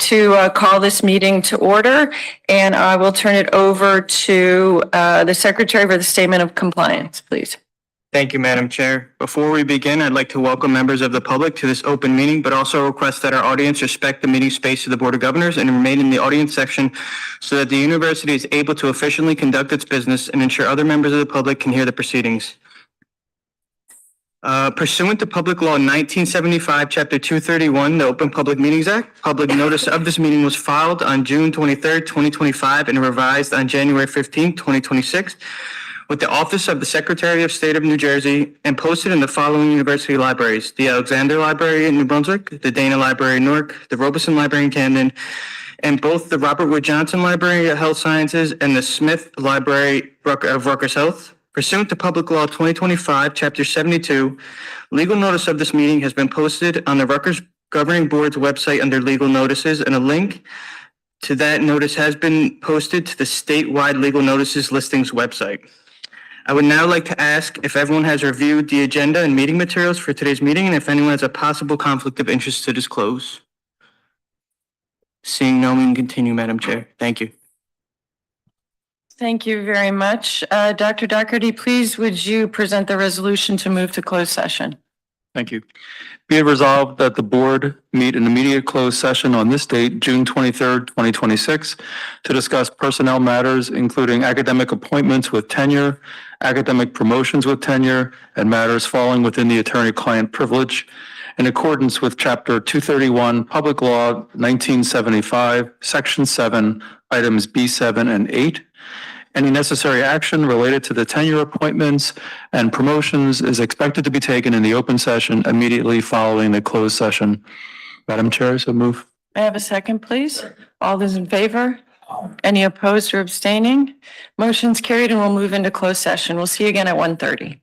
to call this meeting to order, and I will turn it over to the Secretary for the Statement of Compliance, please. Thank you, Madam Chair. Before we begin, I'd like to welcome members of the public to this open meeting, but also request that our audience respect the meeting space of the Board of Governors and remain in the audience section so that the university is able to efficiently conduct its business and ensure other members of the public can hear the proceedings. Pursuant to Public Law 1975, Chapter 231, the Open Public Meetings Act, public notice of this meeting was filed on June 23rd, 2025, and revised on January 15th, 2026, with the Office of the Secretary of State of New Jersey and posted in the following university libraries: the Alexander Library in New Brunswick, the Dana Library in Newark, the Robeson Library in Camden, and both the Robert Wood Johnson Library of Health Sciences and the Smith Library of Rutgers Health. Pursuant to Public Law 2025, Chapter 72, legal notice of this meeting has been posted on the Rutgers Governing Board's website under legal notices, and a link to that notice has been posted to the statewide legal notices listings website. I would now like to ask if everyone has reviewed the agenda and meeting materials for today's meeting, and if anyone has a possible conflict of interest to disclose. Seeing no, we can continue, Madam Chair. Thank you. Thank you very much. Dr. Doherty, please would you present the resolution to move to closed session? Thank you. Be it resolved that the board meet in immediate closed session on this date, June 23rd, 2026, to discuss personnel matters, including academic appointments with tenure, academic promotions with tenure, and matters falling within the attorney-client privilege, in accordance with Chapter 231, Public Law 1975, Section 7, Items B7 and 8. Any necessary action related to the tenure appointments and promotions is expected to be taken in the open session immediately following the closed session. Madam Chair, so move. May I have a second, please? All those in favor? Any opposed or abstaining? Motion's carried, and we'll move into closed session. We'll see you again at 1:30.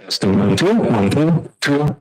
Still 1, 2, 1, 2, 2.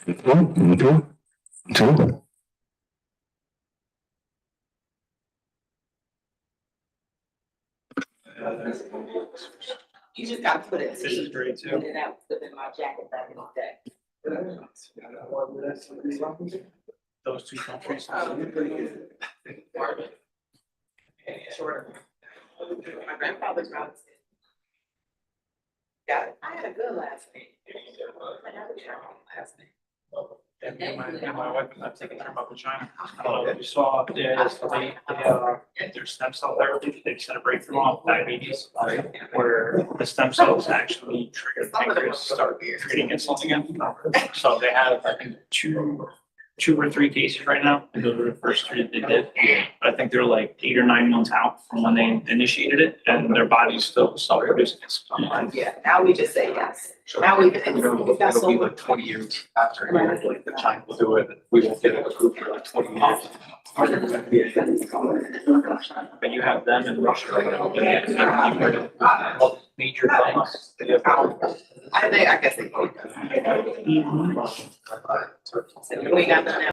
Two. You just got to put it. This is great too. And then I put in my jacket back in the day. Those two countries. My grandfather's house. Got it. I had a good last name. I had a terrible last name. And my wife and I taking a trip up to China. I don't know if you saw their stem cell therapy, they just had a breakthrough on diabetes, where the stem cells actually trigger the pancreas to start creating insulin again. So they have, I think, two or three cases right now, and those were the first three that they did. But I think they're like 8 or 9 months out from when they initiated it, and their body's still self-producing insulin. Yeah, now we just say yes. Now we. It'll be like 20 years after, like, the time will do it, we won't get it approved for like 20 years. But you have them in Russia right now, and major things. I guess they. We got them.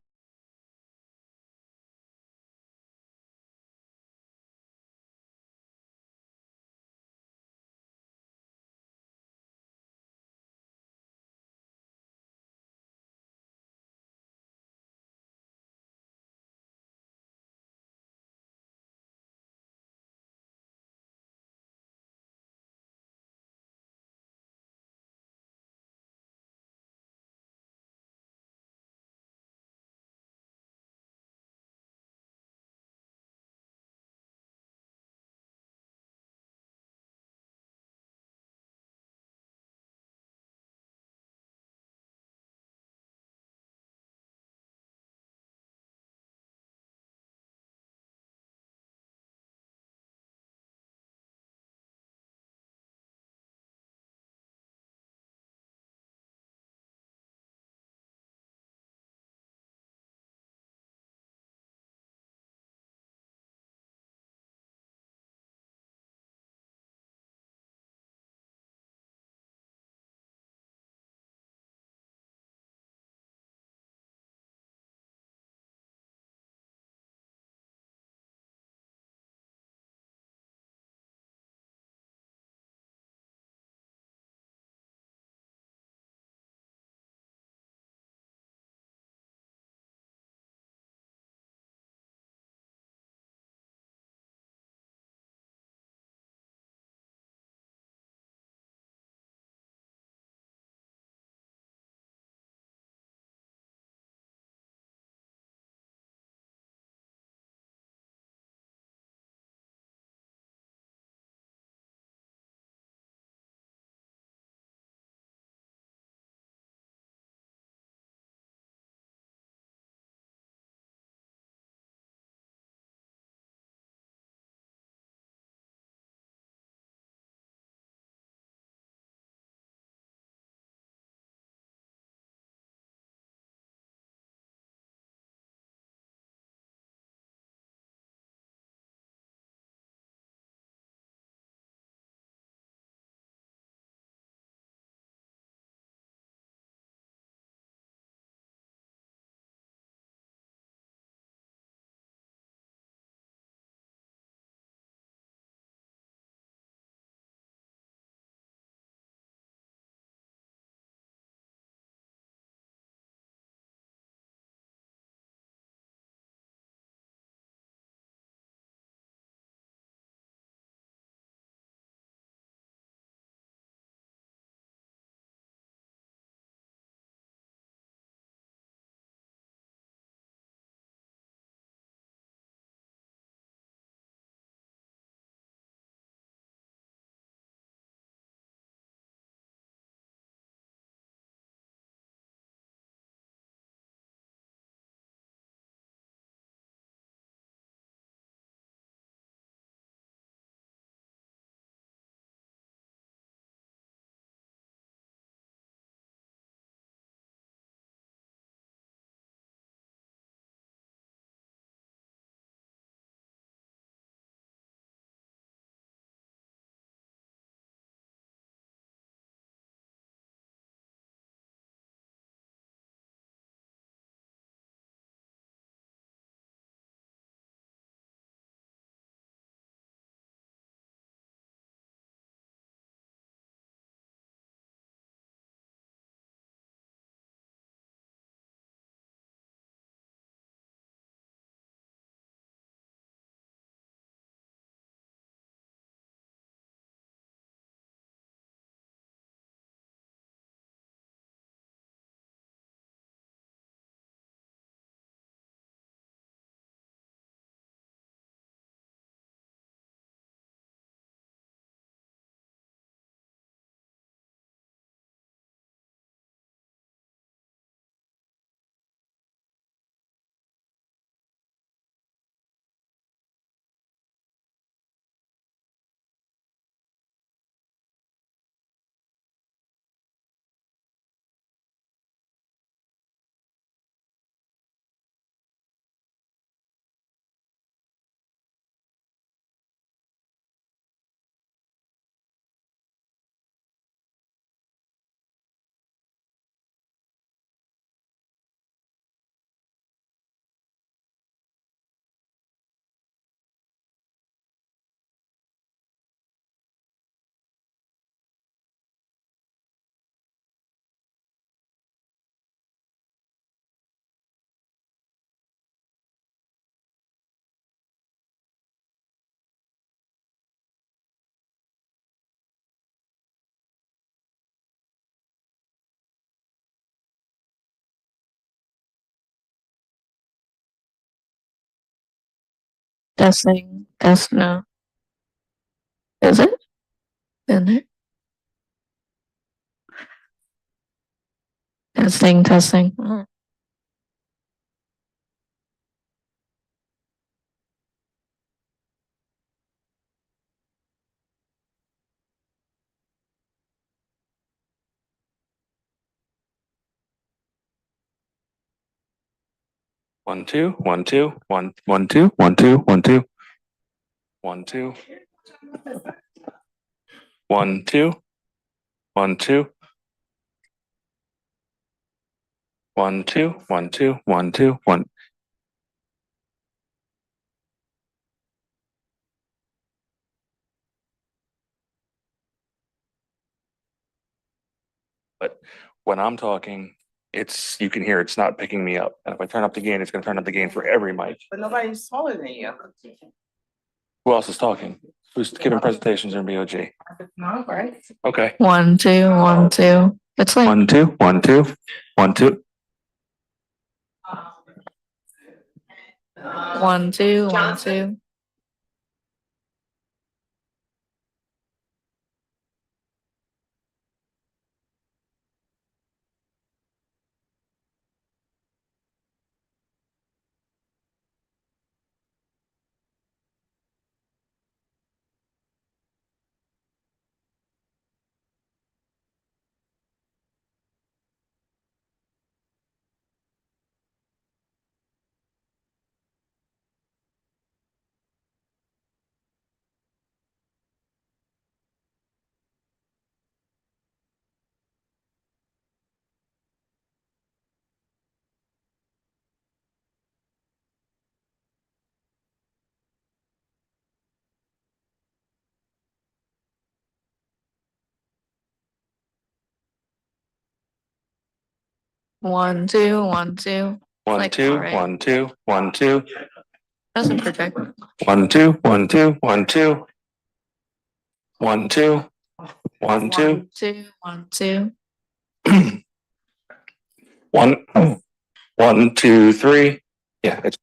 Testing, test, no. Is it? In there? Testing, testing. Mm. One, two, one, two, one, one, two, one, two, one, two. One, two. One, two. One, two. One, two, one, two, one, two, one. But when I'm talking, you can hear it's not picking me up. And if I turn up the gain, it's gonna turn up the gain for every mic. But nobody's taller than you. Who else is talking? Who's giving presentations in BOG? No, right? Okay. 1, 2, 1, 2. It's like One, two, one, two, one, two. 1, 2, 1, 2. One, two, one, two. One, Like, two, alright. one, two, one, two. Doesn't project. One, two, one, two, one, two. One, two, one, two. 2, 1, 2. One, one, two, three. Yeah, it's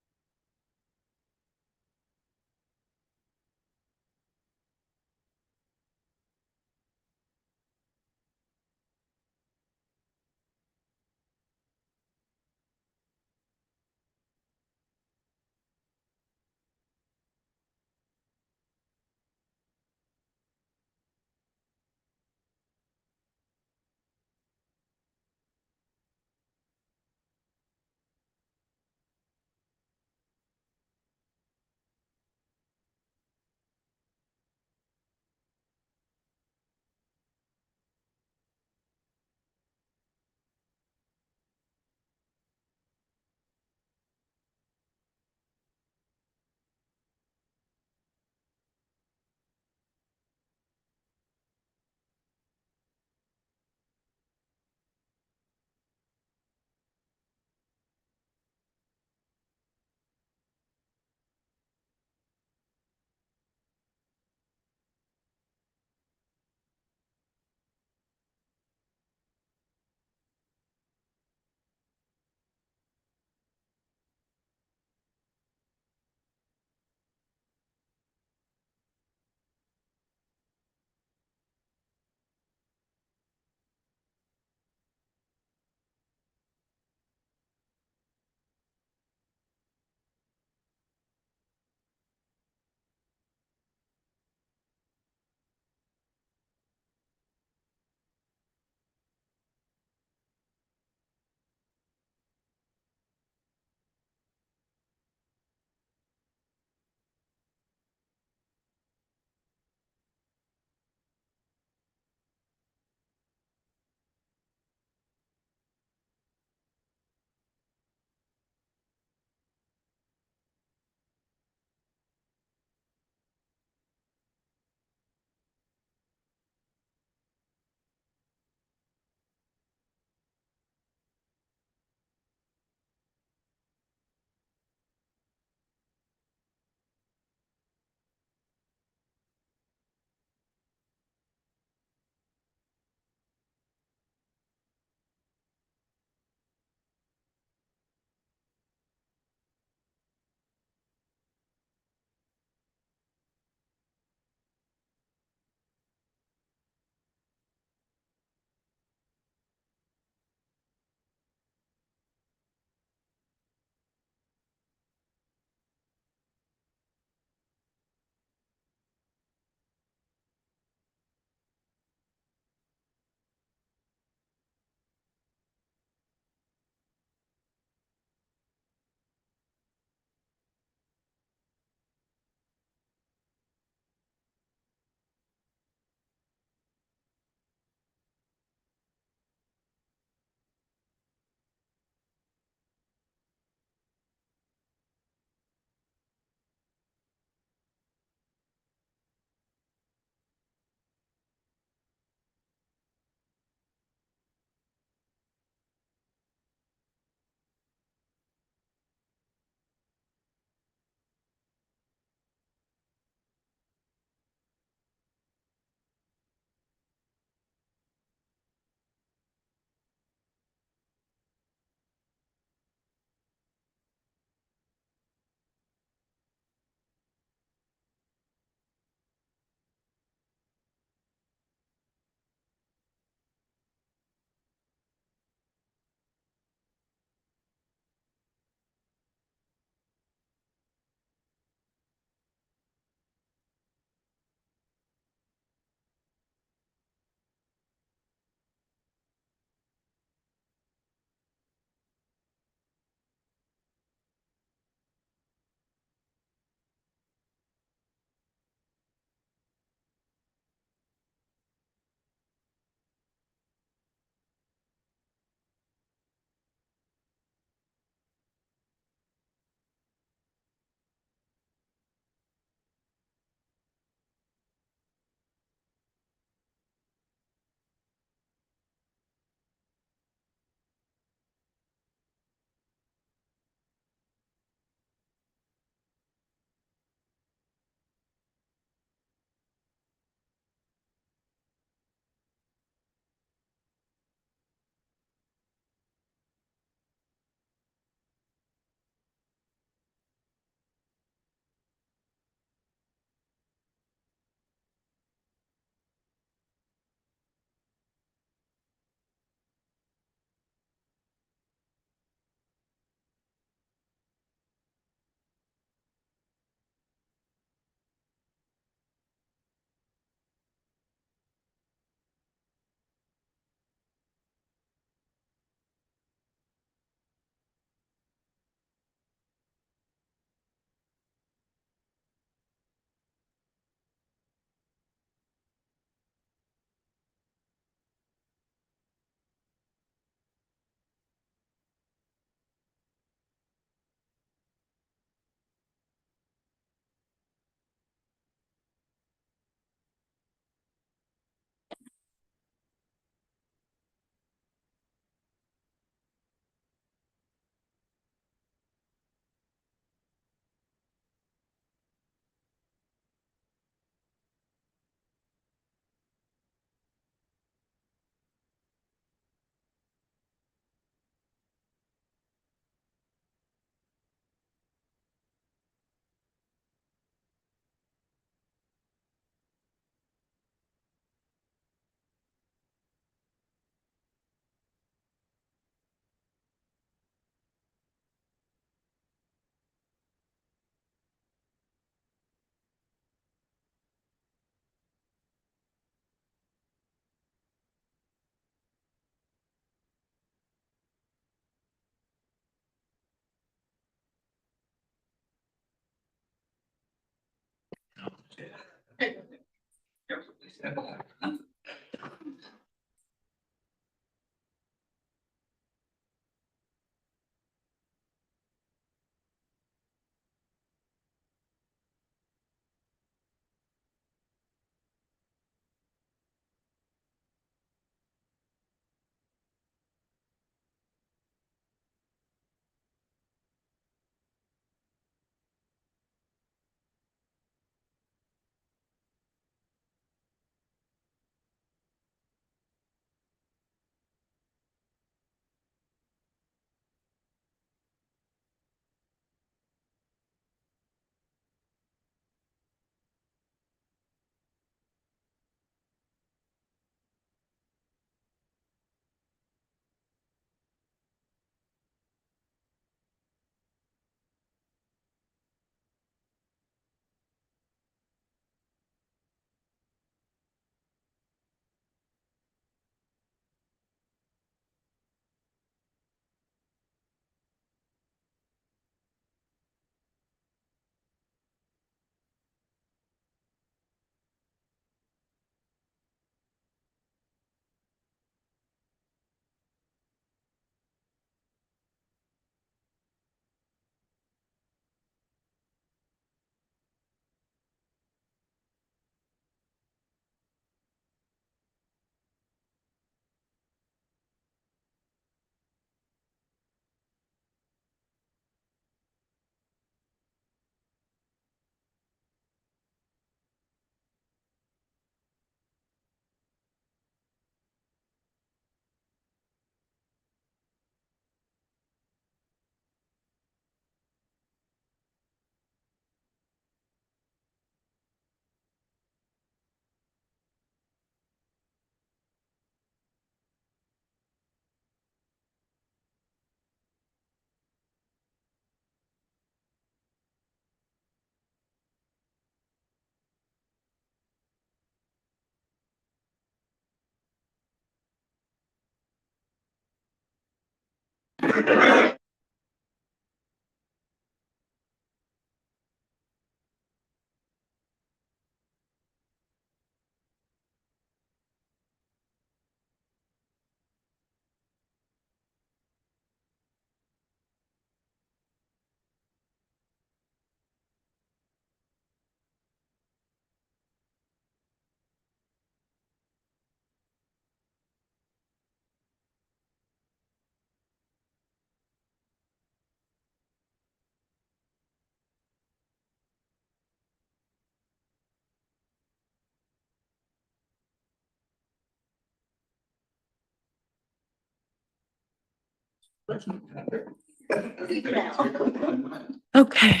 Okay.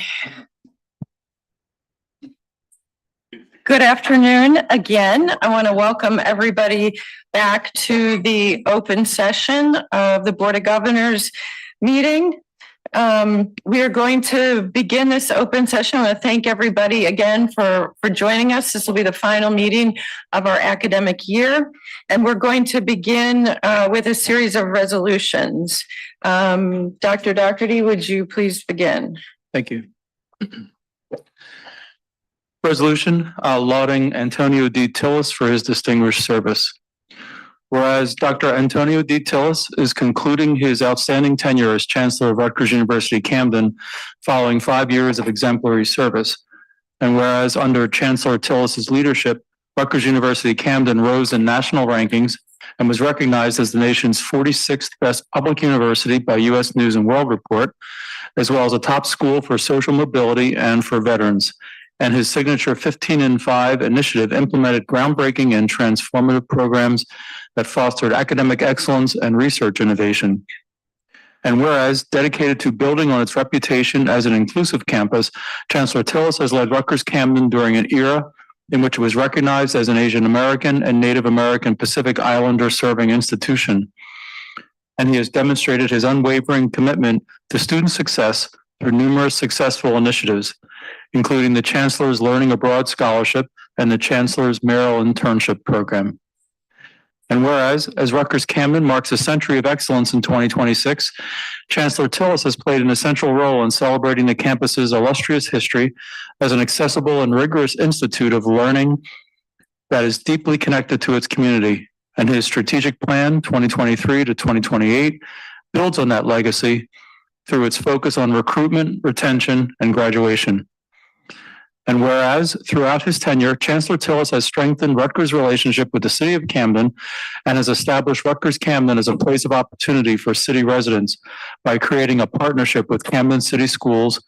Good afternoon again. I want to welcome everybody back to the open session of the Board of Governors meeting. We are going to begin this open session. I want to thank everybody again for joining us. This will be the final meeting of our academic year. And we're going to begin with a series of resolutions. Dr. Doherty, would you please begin? Thank you. Resolution lauding Antonio D. Tillis for his distinguished service. Whereas Dr. Antonio D. Tillis is concluding his outstanding tenure as Chancellor of Rutgers University Camden following 5 years of exemplary service. And whereas under Chancellor Tillis's leadership, Rutgers University Camden rose in national rankings and was recognized as the nation's 46th best public university by U.S. News and World Report, as well as a top school for social mobility and for veterans. And his signature 15 in 5 initiative implemented groundbreaking and transformative programs that fostered academic excellence and research innovation. And whereas dedicated to building on its reputation as an inclusive campus, Chancellor Tillis has led Rutgers Camden during an era in which it was recognized as an Asian American and Native American Pacific Islander serving institution. And he has demonstrated his unwavering commitment to student success through numerous successful initiatives, including the Chancellor's Learning Abroad Scholarship and the Chancellor's Merrill Internship Program. And whereas, as Rutgers Camden marks a century of excellence in 2026, Chancellor Tillis has played an essential role in celebrating the campus's illustrious history as an accessible and rigorous institute of learning that is deeply connected to its community. And his strategic plan, 2023 to 2028, builds on that legacy through its focus on recruitment, retention, and graduation. And whereas throughout his tenure, Chancellor Tillis has strengthened Rutgers' relationship with the city of Camden and has established Rutgers Camden as a place of opportunity for city residents by creating a partnership with Camden City Schools.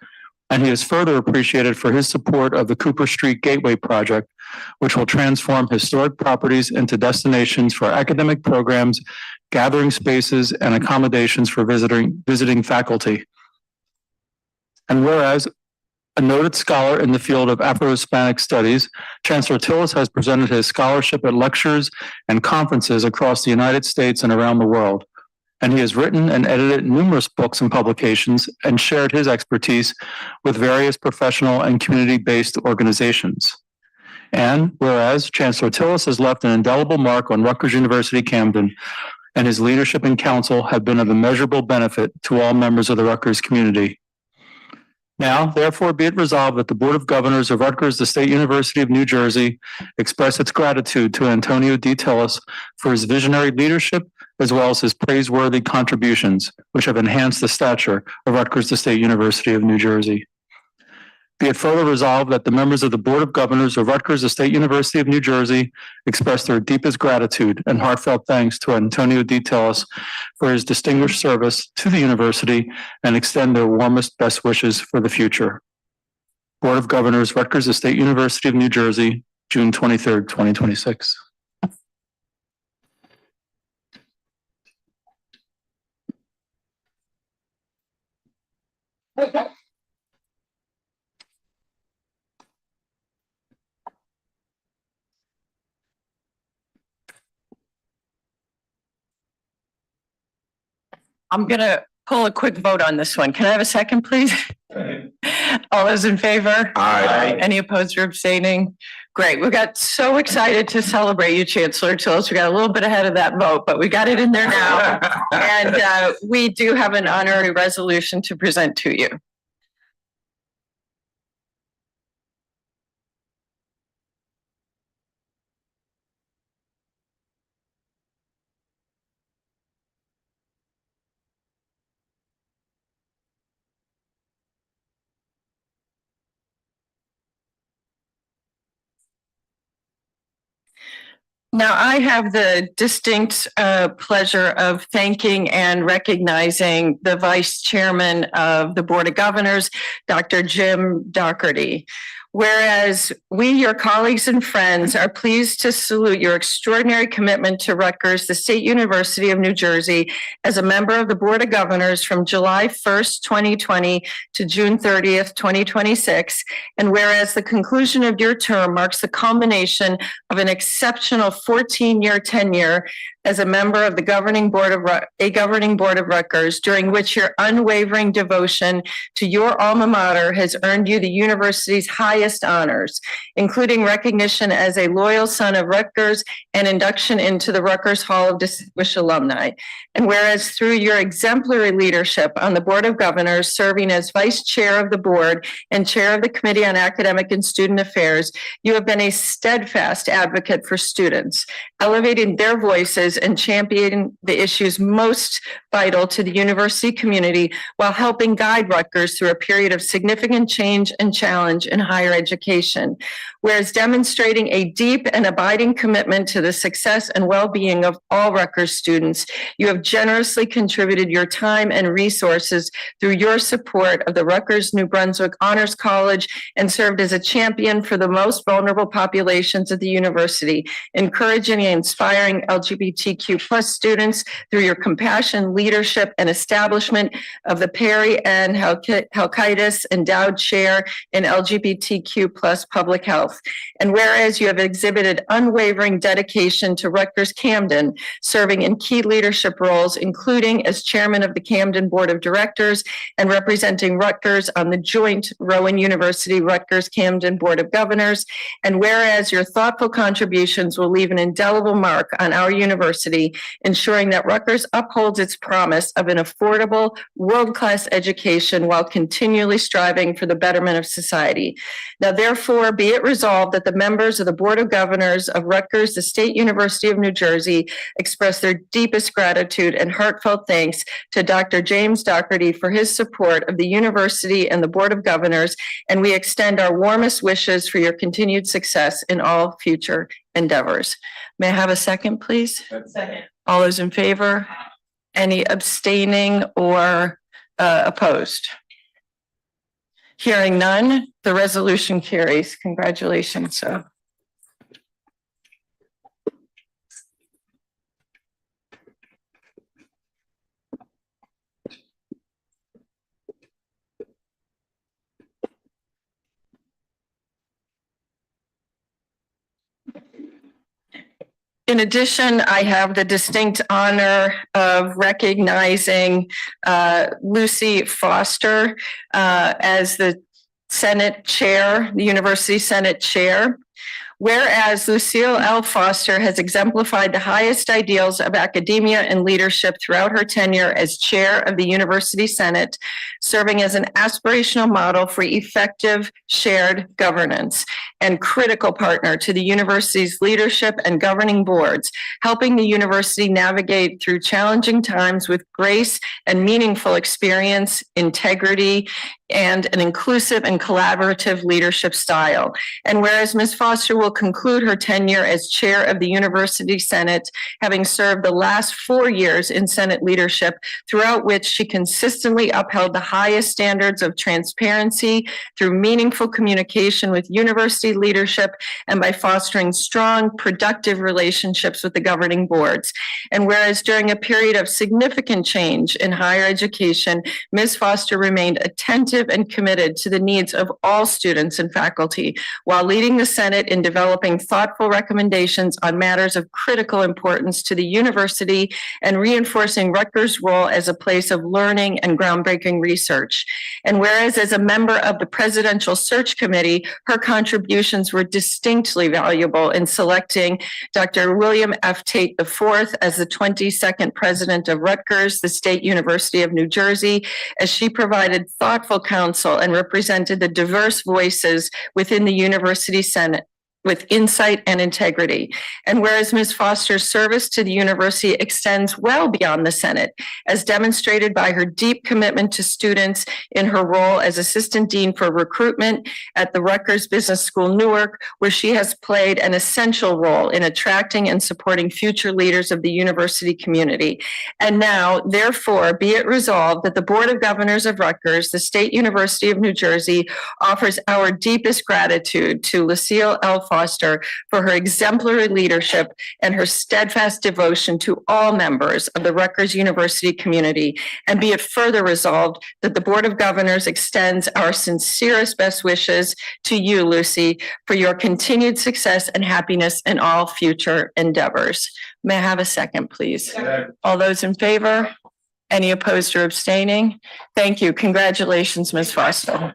And he is further appreciated for his support of the Cooper Street Gateway Project, which will transform historic properties into destinations for academic programs, gathering spaces, and accommodations for visiting faculty. And whereas a noted scholar in the field of Afro-Hispanic studies, Chancellor Tillis has presented his scholarship at lectures and conferences across the United States and around the world. And he has written and edited numerous books and publications and shared his expertise with various professional and community-based organizations. And whereas Chancellor Tillis has left an indelible mark on Rutgers University Camden, and his leadership and counsel have been of immeasurable benefit to all members of the Rutgers community. Now, therefore, be it resolved that the Board of Governors of Rutgers, the State University of New Jersey, express its gratitude to Antonio D. Tillis for his visionary leadership as well as his praiseworthy contributions, which have enhanced the stature of Rutgers, the State University of New Jersey. Be it further resolved that the members of the Board of Governors of Rutgers, the State University of New Jersey, express their deepest gratitude and heartfelt thanks to Antonio D. Tillis for his distinguished service to the university and extend their warmest best wishes for the future. Board of Governors, Rutgers, the State University of New Jersey, June 23rd, 2026. I'm gonna pull a quick vote on this one. Can I have a second, please? All those in favor? Aye. Any opposed or abstaining? Great. We got so excited to celebrate you, Chancellor Tillis. We got a little bit ahead of that vote, but we got it in there now. And we do have an honorary resolution to present to you. Now, I have the distinct pleasure of thanking and recognizing the Vice Chairman of the Board of Governors, Dr. Jim Doherty. Whereas we, your colleagues and friends, are pleased to salute your extraordinary commitment to Rutgers, the State University of New Jersey, as a member of the Board of Governors from July 1st, 2020 to June 30th, 2026. And whereas the conclusion of your term marks the culmination of an exceptional 14-year tenure as a member of the governing board of Rutgers, during which your unwavering devotion to your alma mater has earned you the university's highest honors, including recognition as a loyal son of Rutgers and induction into the Rutgers Hall of Distinguished Alumni. And whereas through your exemplary leadership on the Board of Governors, serving as vice chair of the board and chair of the Committee on Academic and Student Affairs, you have been a steadfast advocate for students, elevating their voices and championing the issues most vital to the university community while helping guide Rutgers through a period of significant change and challenge in higher education. Whereas demonstrating a deep and abiding commitment to the success and well-being of all Rutgers students, you have generously contributed your time and resources through your support of the Rutgers New Brunswick Honors College and served as a champion for the most vulnerable populations at the university, encouraging and inspiring LGBTQ plus students through your compassion, leadership, and establishment of the Perry and Halkitis Endowed Chair in LGBTQ plus public health. health. And whereas you have exhibited unwavering dedication to Rutgers Camden, serving in key leadership roles, including as chairman of the Camden Board of Directors and representing Rutgers on the joint Rowan University Rutgers Camden Board of Governors. And whereas your thoughtful contributions will leave an indelible mark on our university, ensuring that Rutgers upholds its promise of an affordable, world-class education while continually striving for the betterment of society. Now, therefore, be it resolved that the members of the Board of Governors of Rutgers, the State University of New Jersey, express their deepest gratitude and heartfelt thanks to Dr. James Doherty for his support of the university and the Board of Governors, and we extend our warmest wishes for your continued success in all future endeavors. May I have a second, please? Second. All those in favor? Any abstaining or opposed? Hearing none, the resolution carries. Congratulations, sir. In addition, I have the distinct honor of recognizing Lucy Foster as the Senate Chair, the University Senate Chair. Whereas Lucille L. Foster has exemplified the highest ideals of academia and leadership throughout her tenure as chair of the University Senate, serving as an aspirational model for effective shared governance and critical partner to the university's leadership and governing boards, helping the university navigate through challenging times with grace and meaningful experience, integrity, and an inclusive and collaborative leadership style. And whereas Ms. Foster will conclude her tenure as chair of the University Senate, having served the last 4 years in Senate leadership, throughout which she consistently upheld the highest standards of transparency through meaningful communication with university leadership and by fostering strong, productive relationships with the governing boards. And whereas during a period of significant change in higher education, Ms. Foster remained attentive and committed to the needs of all students and faculty, while leading the Senate in developing thoughtful recommendations on matters of critical importance to the university and reinforcing Rutgers' role as a place of learning and groundbreaking research. And whereas as a member of the Presidential Search Committee, her contributions were distinctly valuable in selecting Dr. William F. Tate IV as the 22nd president of Rutgers, the State University of New Jersey, as she provided thoughtful counsel and represented the diverse voices within the University Senate with insight and integrity. And whereas Ms. Foster's service to the university extends well beyond the Senate, as demonstrated by her deep commitment to students in her role as Assistant Dean for Recruitment at the Rutgers Business School Newark, where she has played an essential role in attracting and supporting future leaders of the university community. And now, therefore, be it resolved that the Board of Governors of Rutgers, the State University of New Jersey, offers our deepest gratitude to Lucille L. Foster for her exemplary leadership and her steadfast devotion to all members of the Rutgers University community. And be it further resolved that the Board of Governors extends our sincerest best wishes to you, Lucy, for your continued success and happiness in all future endeavors. May I have a second, please? All those in favor? Any opposed or abstaining? Thank you. Congratulations, Ms. Foster.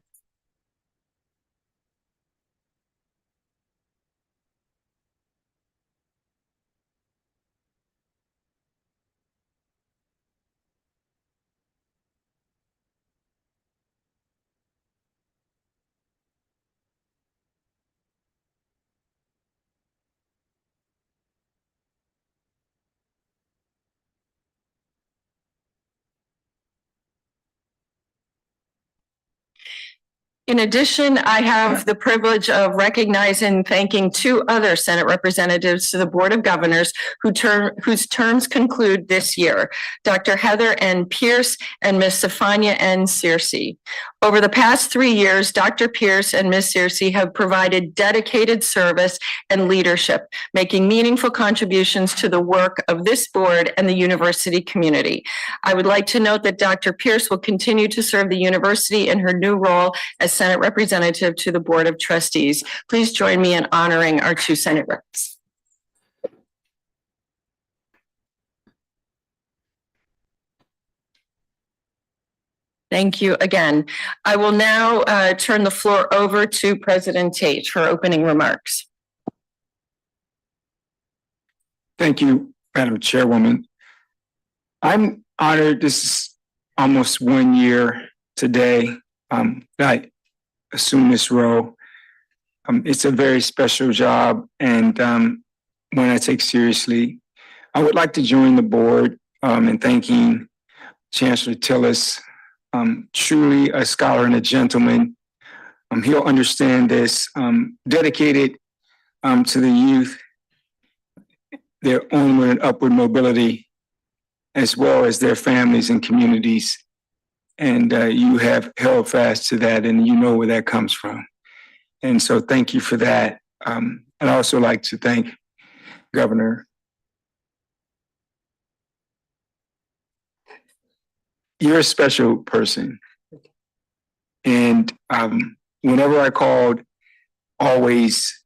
In addition, I have the privilege of recognizing and thanking 2 other Senate representatives to the Board of Governors whose terms conclude this year, Dr. Heather N. Pierce and Ms. Safanya N. Searcy. Over the past 3 years, Dr. Pierce and Ms. Searcy have provided dedicated service and leadership, making meaningful contributions to the work of this board and the university community. I would like to note that Dr. Pierce will continue to serve the university in her new role as Senate representative to the Board of Trustees. Please join me in honoring our two Senate reps. Thank you again. I will now turn the floor over to President Tate for opening remarks. Thank you, Madam Chairwoman. I'm honored. This is almost 1 year today that I assumed this role. It's a very special job and one I take seriously. I would like to join the board in thanking Chancellor Tillis, truly a scholar and a gentleman. He'll understand this, dedicated to the youth, their onward and upward mobility, as well as their families and communities. And you have held fast to that, and you know where that comes from. And so thank you for that. I'd also like to thank Governor. You're a special person. And whenever I called, always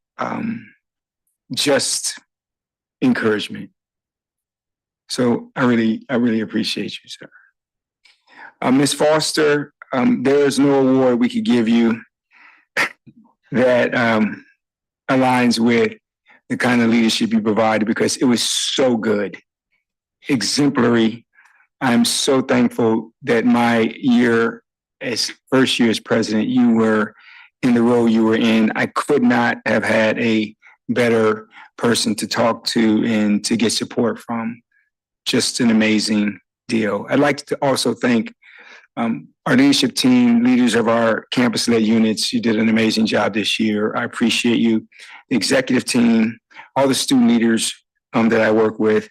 just encouragement. So I really appreciate you, sir. Ms. Foster, there is no award we could give you that aligns with the kind of leadership you provided, because it was so good, exemplary. I'm so thankful that my first year as president, you were in the role you were in. I could not have had a better person to talk to and to get support from. Just an amazing deal. I'd like to also thank our leadership team, leaders of our campus-led units. You did an amazing job this year. I appreciate you. The executive team, all the student leaders that I work with,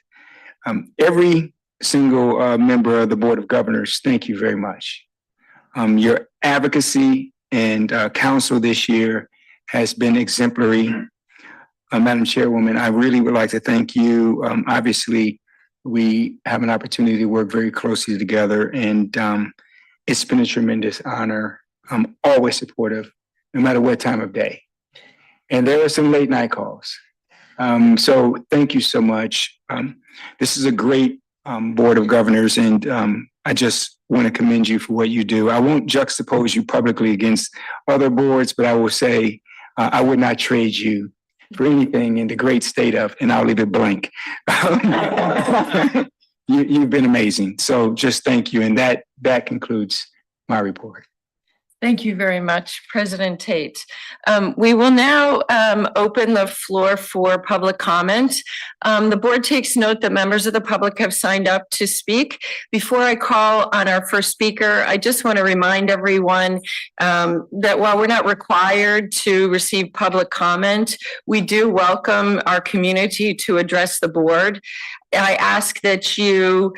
every single member of the Board of Governors, thank you very much. Your advocacy and counsel this year has been exemplary. Madam Chairwoman, I really would like to thank you. Obviously, we have an opportunity to work very closely together, and it's been a tremendous honor. I'm always supportive, no matter what time of day. And there are some late night calls. So thank you so much. This is a great Board of Governors, and I just want to commend you for what you do. I won't juxtapose you publicly against other boards, but I will say I would not trade you for anything in the great state of, and I'll leave it blank. You've been amazing. So just thank you. And that concludes my report. Thank you very much, President Tate. We will now open the floor for public comment. The board takes note that members of the public have signed up to speak. Before I call on our first speaker, I just want to remind everyone that while we're not required to receive public comment, we do welcome our community to address the board. I ask that you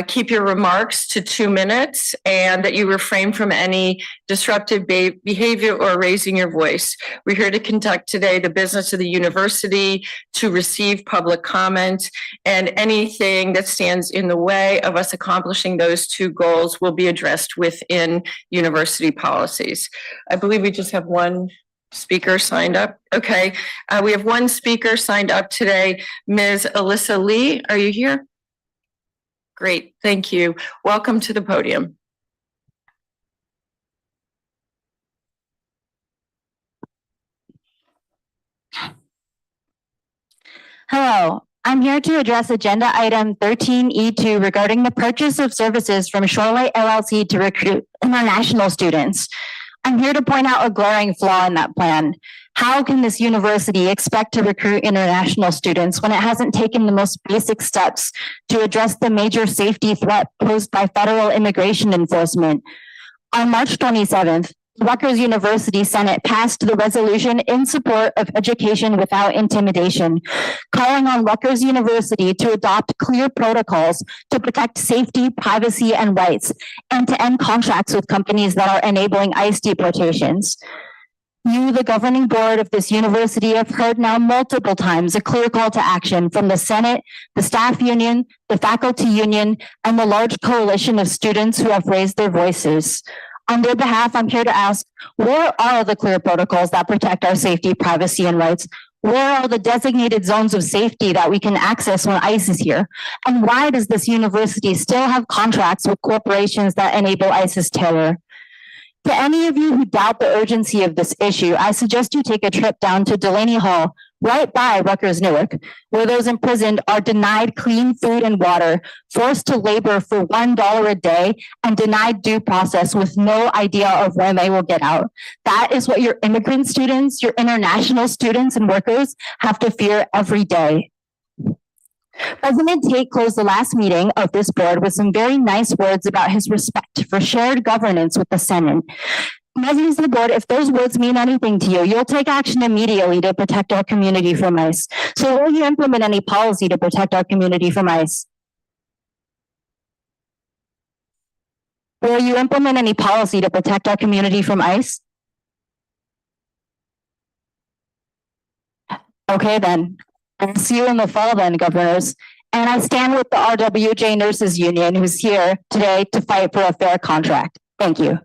keep your remarks to 2 minutes and that you refrain from any disruptive behavior or raising your voice. We're here to conduct today the business of the university, to receive public comment, and anything that stands in the way of us accomplishing those two goals will be addressed within university policies. I believe we just have one speaker signed up. Okay, we have one speaker signed up today. Ms. Alyssa Lee, are you here? Great, thank you. Welcome to the podium. Hello, I'm here to address agenda item 13E2 regarding the purchase of services from Shorelight LLC to recruit international students. I'm here to point out a glaring flaw in that plan. How can this university expect to recruit international students when it hasn't taken the most basic steps to address the major safety threat posed by federal immigration enforcement? On March 27th, Rutgers University Senate passed the resolution in support of education without intimidation, calling on Rutgers University to adopt clear protocols to protect safety, privacy, and rights, and to end contracts with companies that are enabling ICE deportations. You, the governing board of this university, have heard now multiple times a clear call to action from the Senate, the staff union, the faculty union, and the large coalition of students who have raised their voices. On their behalf, I'm here to ask, where are the clear protocols that protect our safety, privacy, and rights? Where are the designated zones of safety that we can access when ICE is here? And why does this university still have contracts with corporations that enable ICE's terror? To any of you who doubt the urgency of this issue, I suggest you take a trip down to Delaney Hall, right by Rutgers Newark, where those imprisoned are denied clean food and water, forced to labor for $1 a day, and denied due process with no idea of when they will get out. That is what your immigrant students, your international students and workers have to fear every day. President Tate closed the last meeting of this board with some very nice words about his respect for shared governance with the Senate. Members of the board, if those words mean anything to you, you'll take action immediately to protect our community from ICE. So will you implement any policy to protect our community from ICE? Will you implement any policy to protect our community from ICE? Okay, then. I'll see you in the fall then, governors. And I stand with the RWJ Nurses Union, who's here today to fight for a fair contract. Thank you.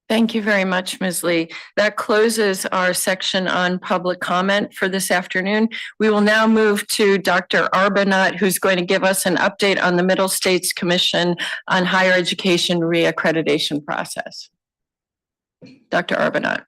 Thank you very much, Ms. Lee. That closes our section on public comment for this afternoon. We will now move to Dr. Arbonat, who's going to give us an update on the Middle States Commission on Higher Education Reaccreditation process. Dr. Arbonat.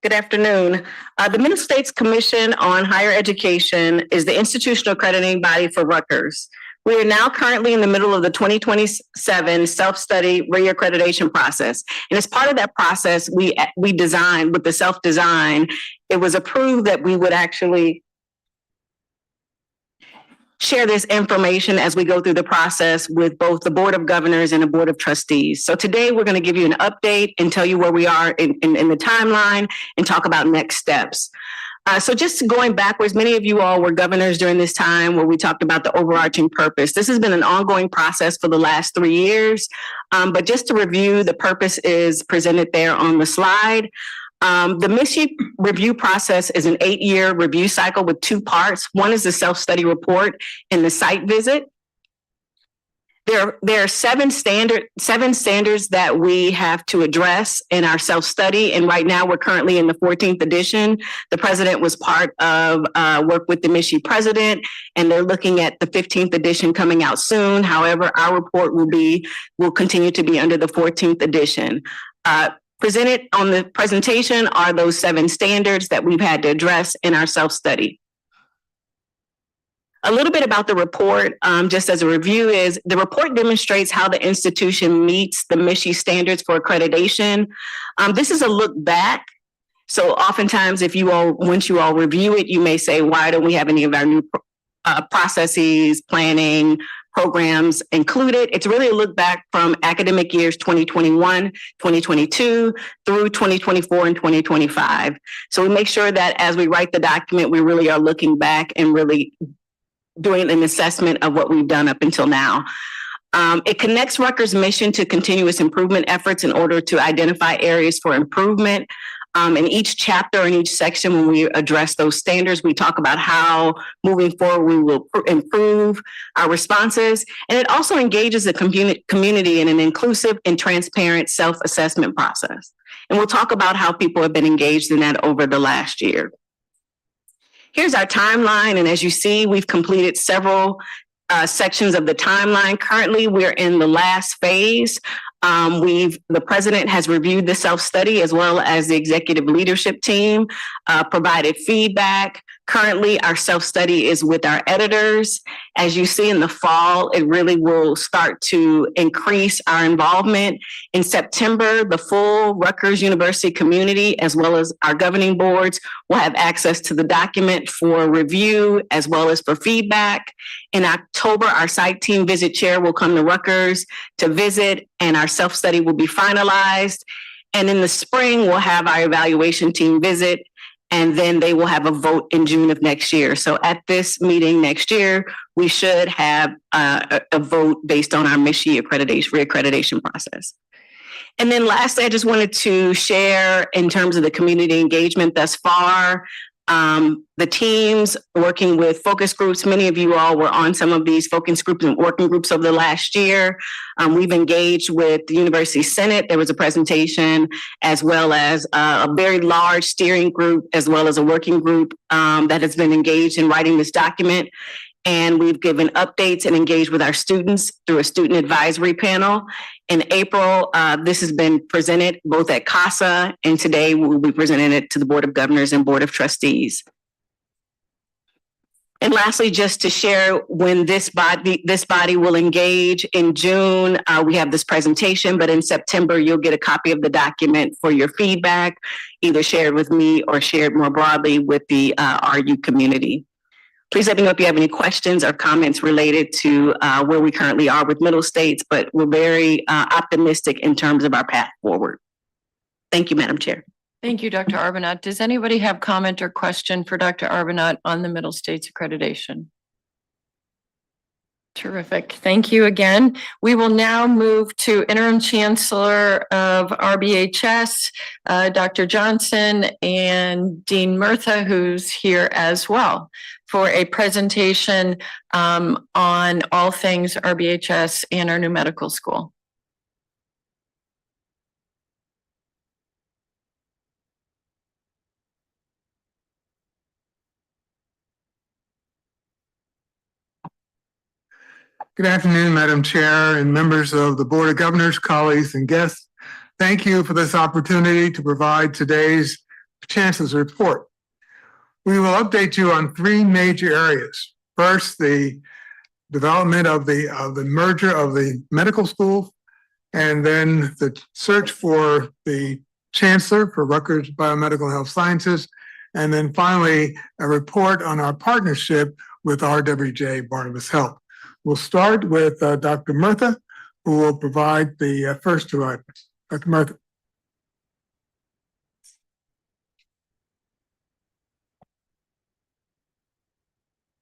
Good afternoon. The Middle States Commission on Higher Education is the institutional accrediting body for Rutgers. We are now currently in the middle of the 2027 self-study reaccreditation process. And as part of that process, we designed with the self-design, it was approved that we would actually share this information as we go through the process with both the Board of Governors and the Board of Trustees. So today we're going to give you an update and tell you where we are in the timeline and talk about next steps. So just going backwards, many of you all were governors during this time where we talked about the overarching purpose. This has been an ongoing process for the last 3 years. But just to review, the purpose is presented there on the slide. The MISHI review process is an 8-year review cycle with 2 parts. One is the self-study report and the site visit. There are 7 standards that we have to address in our self-study, and right now we're currently in the 14th edition. The president was part of work with the MISHI president, and they're looking at the 15th edition coming out soon. However, our report will continue to be under the 14th edition. Presented on the presentation are those 7 standards that we've had to address in our self-study. A little bit about the report, just as a review, is the report demonstrates how the institution meets the MISHI standards for accreditation. This is a look back. So oftentimes, once you all review it, you may say, why don't we have any of our new processes, planning, programs included? It's really a look back from academic years 2021, 2022 through 2024 and 2025. So we make sure that as we write the document, we really are looking back and really doing an assessment of what we've done up until now. It connects Rutgers' mission to continuous improvement efforts in order to identify areas for improvement. In each chapter, in each section, when we address those standards, we talk about how moving forward we will improve our responses. And it also engages the community in an inclusive and transparent self-assessment process. And we'll talk about how people have been engaged in that over the last year. Here's our timeline. And as you see, we've completed several sections of the timeline. Currently, we're in the last phase. The president has reviewed the self-study as well as the executive leadership team, provided feedback. Currently, our self-study is with our editors. As you see in the fall, it really will start to increase our involvement. In September, the full Rutgers University community, as well as our governing boards, will have access to the document for review as well as for feedback. In October, our site team visit chair will come to Rutgers to visit, and our self-study will be finalized. And in the spring, we'll have our evaluation team visit, and then they will have a vote in June of next year. So at this meeting next year, we should have a vote based on our MISHI reaccreditation process. And then lastly, I just wanted to share in terms of the community engagement thus far. the teams working with focus groups. Many of you all were on some of these focus groups and working groups over the last year. We've engaged with the University Senate. There was a presentation, as well as a very large steering group, as well as a working group that has been engaged in writing this document. And we've given updates and engaged with our students through a student advisory panel. In April, this has been presented both at CASA, and today we'll be presenting it to the Board of Governors and Board of Trustees. And lastly, just to share when this body will engage in June, we have this presentation, but in September, you'll get a copy of the document for your feedback, either shared with me or shared more broadly with the RU community. Please let me know if you have any questions or comments related to where we currently are with Middle States, but we're very optimistic in terms of our path forward. Thank you, Madam Chair. Thank you, Dr. Arbonat. Does anybody have comment or question for Dr. Arbonat on the Middle States accreditation? Terrific. Thank you again. We will now move to Interim Chancellor of RBHS, Dr. Johnson, and Dean Murtha, who's here as well, for a presentation on all things RBHS and our new medical school. Good afternoon, Madam Chair and members of the Board of Governors, colleagues, and guests. Thank you for this opportunity to provide today's Chancellor's report. We will update you on three major areas. First, the development of the merger of the medical school, and then the search for the Chancellor for Rutgers Biomedical Health Sciences, and then finally, a report on our partnership with RWJ Barnabas Health. We'll start with Dr. Murtha, who will provide the first two items. Dr. Murtha.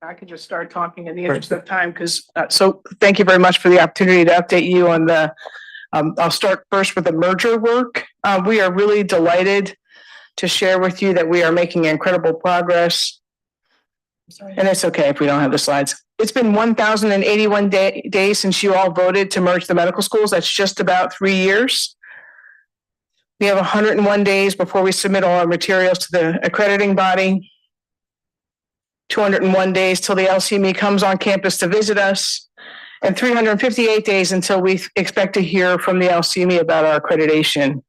I can just start talking in the interest of time, because so thank you very much for the opportunity to update you on the, I'll start first with the merger work. We are really delighted to share with you that we are making incredible progress. And it's okay if we don't have the slides. It's been 1,081 days since you all voted to merge the medical schools. That's just about 3 years. We have 101 days before we submit all our materials to the accrediting body. 201 days till the LCME comes on campus to visit us, and 358 days until we expect to hear from the LCME about our accreditation.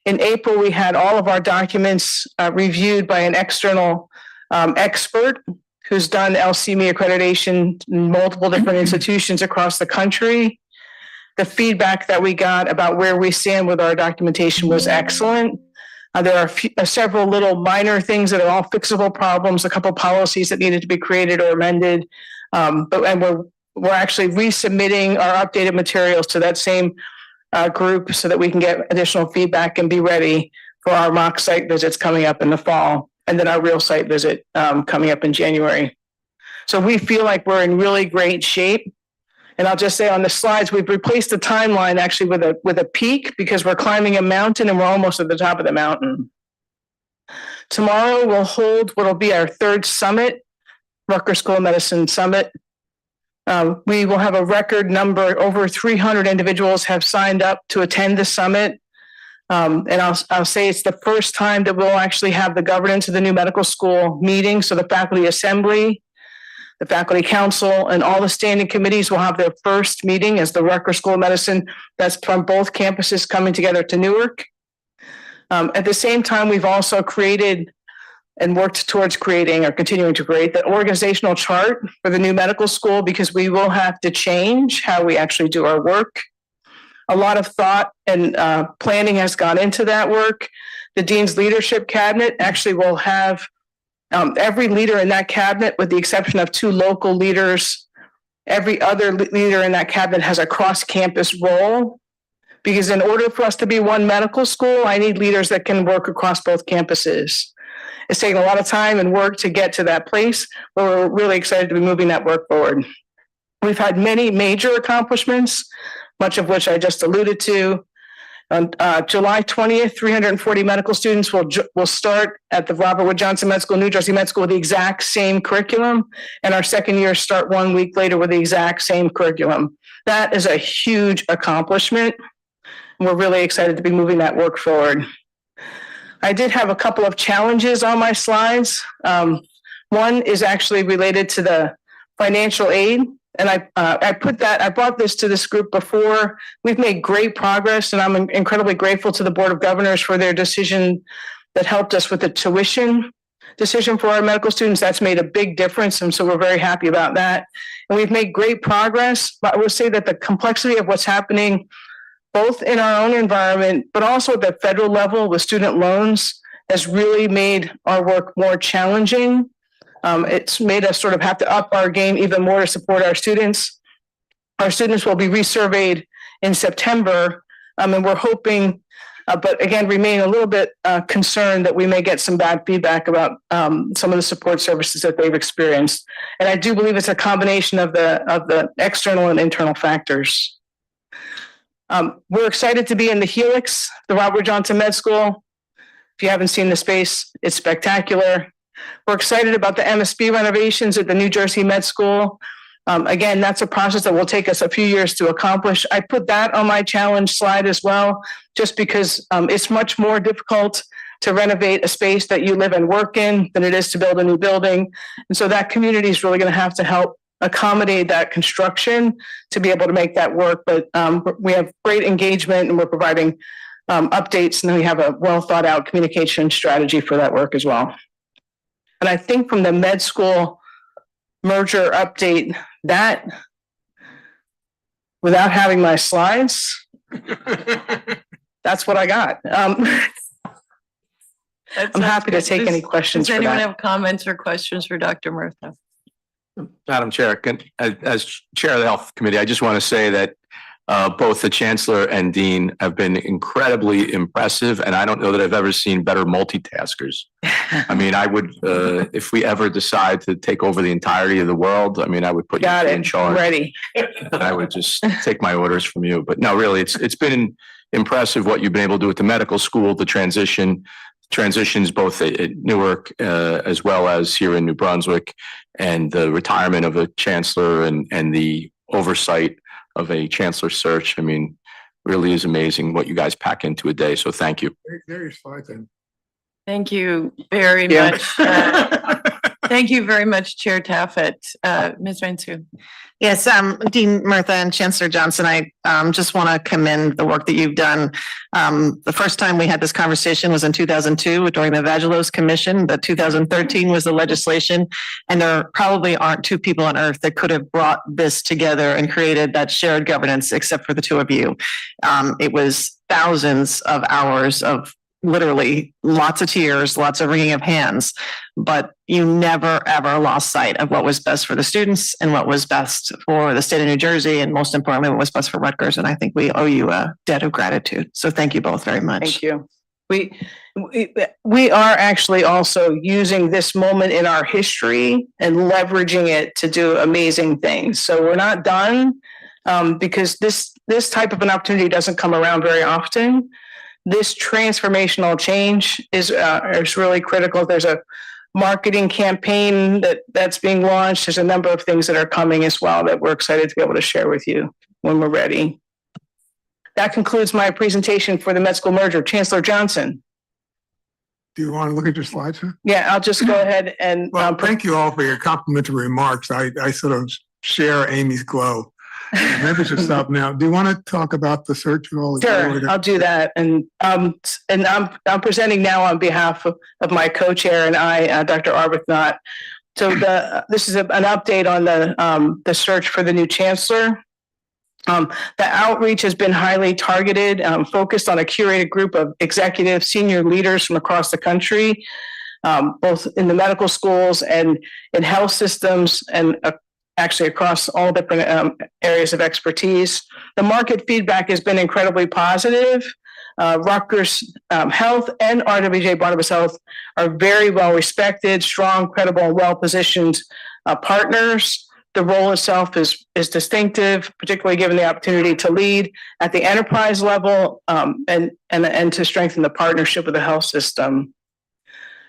In April, we had all of our documents reviewed by an external expert who's done LCME accreditation in multiple different institutions across the country. The feedback that we got about where we stand with our documentation was excellent. There are several little minor things that are all fixable problems, a couple policies that needed to be created or amended. And we're actually resubmitting our updated materials to that same group so that we can get additional feedback and be ready for our mock site visits coming up in the fall, and then our real site visit coming up in January. So we feel like we're in really great shape. And I'll just say on the slides, we've replaced the timeline actually with a peak, because we're climbing a mountain and we're almost at the top of the mountain. Tomorrow we'll hold what will be our third summit, Rutgers School of Medicine Summit. We will have a record number, over 300 individuals have signed up to attend the summit. And I'll say it's the first time that we'll actually have the governance of the new medical school meeting. So the faculty assembly, the faculty council, and all the standing committees will have their first meeting as the Rutgers School of Medicine. That's from both campuses coming together to Newark. At the same time, we've also created and worked towards creating, or continuing to create, the organizational chart for the new medical school, because we will have to change how we actually do our work. A lot of thought and planning has gone into that work. The Dean's Leadership Cabinet actually will have every leader in that cabinet, with the exception of 2 local leaders. Every other leader in that cabinet has a cross-campus role, because in order for us to be one medical school, I need leaders that can work across both campuses. It's taken a lot of time and work to get to that place, but we're really excited to be moving that work forward. We've had many major accomplishments, much of which I just alluded to. On July 20th, 340 medical students will start at the Robert Wood Johnson Med School, New Jersey Med School with the exact same curriculum. And our second year start 1 week later with the exact same curriculum. That is a huge accomplishment. We're really excited to be moving that work forward. I did have a couple of challenges on my slides. One is actually related to the financial aid. And I brought this to this group before. We've made great progress, and I'm incredibly grateful to the Board of Governors for their decision that helped us with the tuition decision for our medical students. That's made a big difference, and so we're very happy about that. And we've made great progress, but I would say that the complexity of what's happening both in our own environment, but also at the federal level with student loans has really made our work more challenging. It's made us sort of have to up our game even more to support our students. Our students will be resurveyed in September, and we're hoping, but again, remain a little bit concerned that we may get some bad feedback about some of the support services that they've experienced. And I do believe it's a combination of the external and internal factors. We're excited to be in the Helix, the Robert Johnson Med School. If you haven't seen the space, it's spectacular. We're excited about the MSB renovations at the New Jersey Med School. Again, that's a process that will take us a few years to accomplish. I put that on my challenge slide as well, just because it's much more difficult to renovate a space that you live and work in than it is to build a new building. And so that community is really going to have to help accommodate that construction to be able to make that work. But we have great engagement, and we're providing updates, and then we have a well thought out communication strategy for that work as well. And I think from the med school merger update, that without having my slides, that's what I got. I'm happy to take any questions. Does for anyone that. have comments or questions for Dr. Murtha? Madam Chair, as Chair of the Health Committee, I just want to say that both the Chancellor and Dean have been incredibly impressive, and I don't know that I've ever seen better multitaskers. I mean, I would, if we ever decide to take over the entirety of the world, I mean, I would put you in charge. Ready. I would just take my orders from you. But no, really, it's been impressive what you've been able to do at the medical school, the transitions both at Newark as well as here in New Brunswick, and the retirement of a chancellor and the oversight of a chancellor search. I mean, really is amazing what you guys pack into a day. So thank you. There are your slides then. Thank you very Yeah. much. Thank you very much, Chair Taffet. Ms. Rensu. Yes, Dean Murtha and Chancellor Johnson, I just want to commend the work that you've done. The first time we had this conversation was in 2002 during the Vagelos Commission, but 2013 was the legislation. And there probably aren't two people on earth that could have brought this together and created that shared governance except for the two of you. It was thousands of hours of literally lots of tears, lots of wringing of hands, but you never, ever lost sight of what was best for the students and what was best for the state of New Jersey, and most importantly, what was best for Rutgers. And I think we owe you a debt of gratitude. So thank you both very much. Thank you. We are actually also using this moment in our history and leveraging it to do amazing things. So we're not done because this type of an opportunity doesn't come around very often. This transformational change is really critical. There's a marketing campaign that's being launched. There's a number of things that are coming as well that we're excited to be able to share with you when we're ready. That concludes my presentation for the med school merger. Chancellor Johnson. Do you want to look at your slides, sir? Yeah, I'll just go ahead and. Well, thank you all for your complimentary remarks. I sort of share Amy's glow. Maybe we should stop now. Do you want to talk about the search at all? Sure, I'll do that. And I'm presenting now on behalf of my co-chair and I, Dr. Arbuthnot. So this is an update on the search for the new chancellor. The outreach has been highly targeted, focused on a curated group of executive senior leaders from across the country, both in the medical schools and in health systems, and actually across all different areas of expertise. The market feedback has been incredibly positive. Rutgers Health and RWJ Barnabas Health are very well respected, strong, credible, and well-positioned partners. The role itself is distinctive, particularly given the opportunity to lead at the enterprise level and to strengthen the partnership with the health system.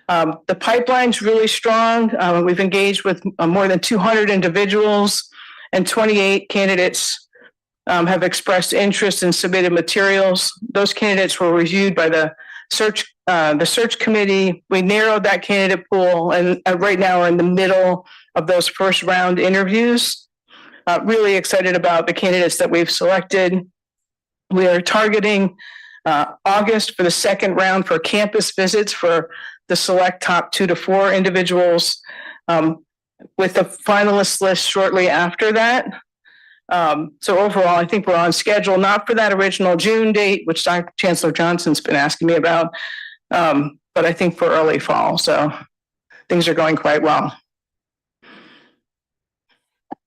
The pipeline's really strong. We've engaged with more than 200 individuals, and 28 candidates have expressed interest and submitted materials. Those candidates were reviewed by the search committee. We narrowed that candidate pool, and right now we're in the middle of those first round interviews. Really excited about the candidates that we've selected. We are targeting August for the second round for campus visits for the select top 2 to 4 individuals, with the finalist list shortly after that. So overall, I think we're on schedule, not for that original June date, which Dr. Chancellor Johnson's been asking me about, but I think for early fall. So things are going quite well.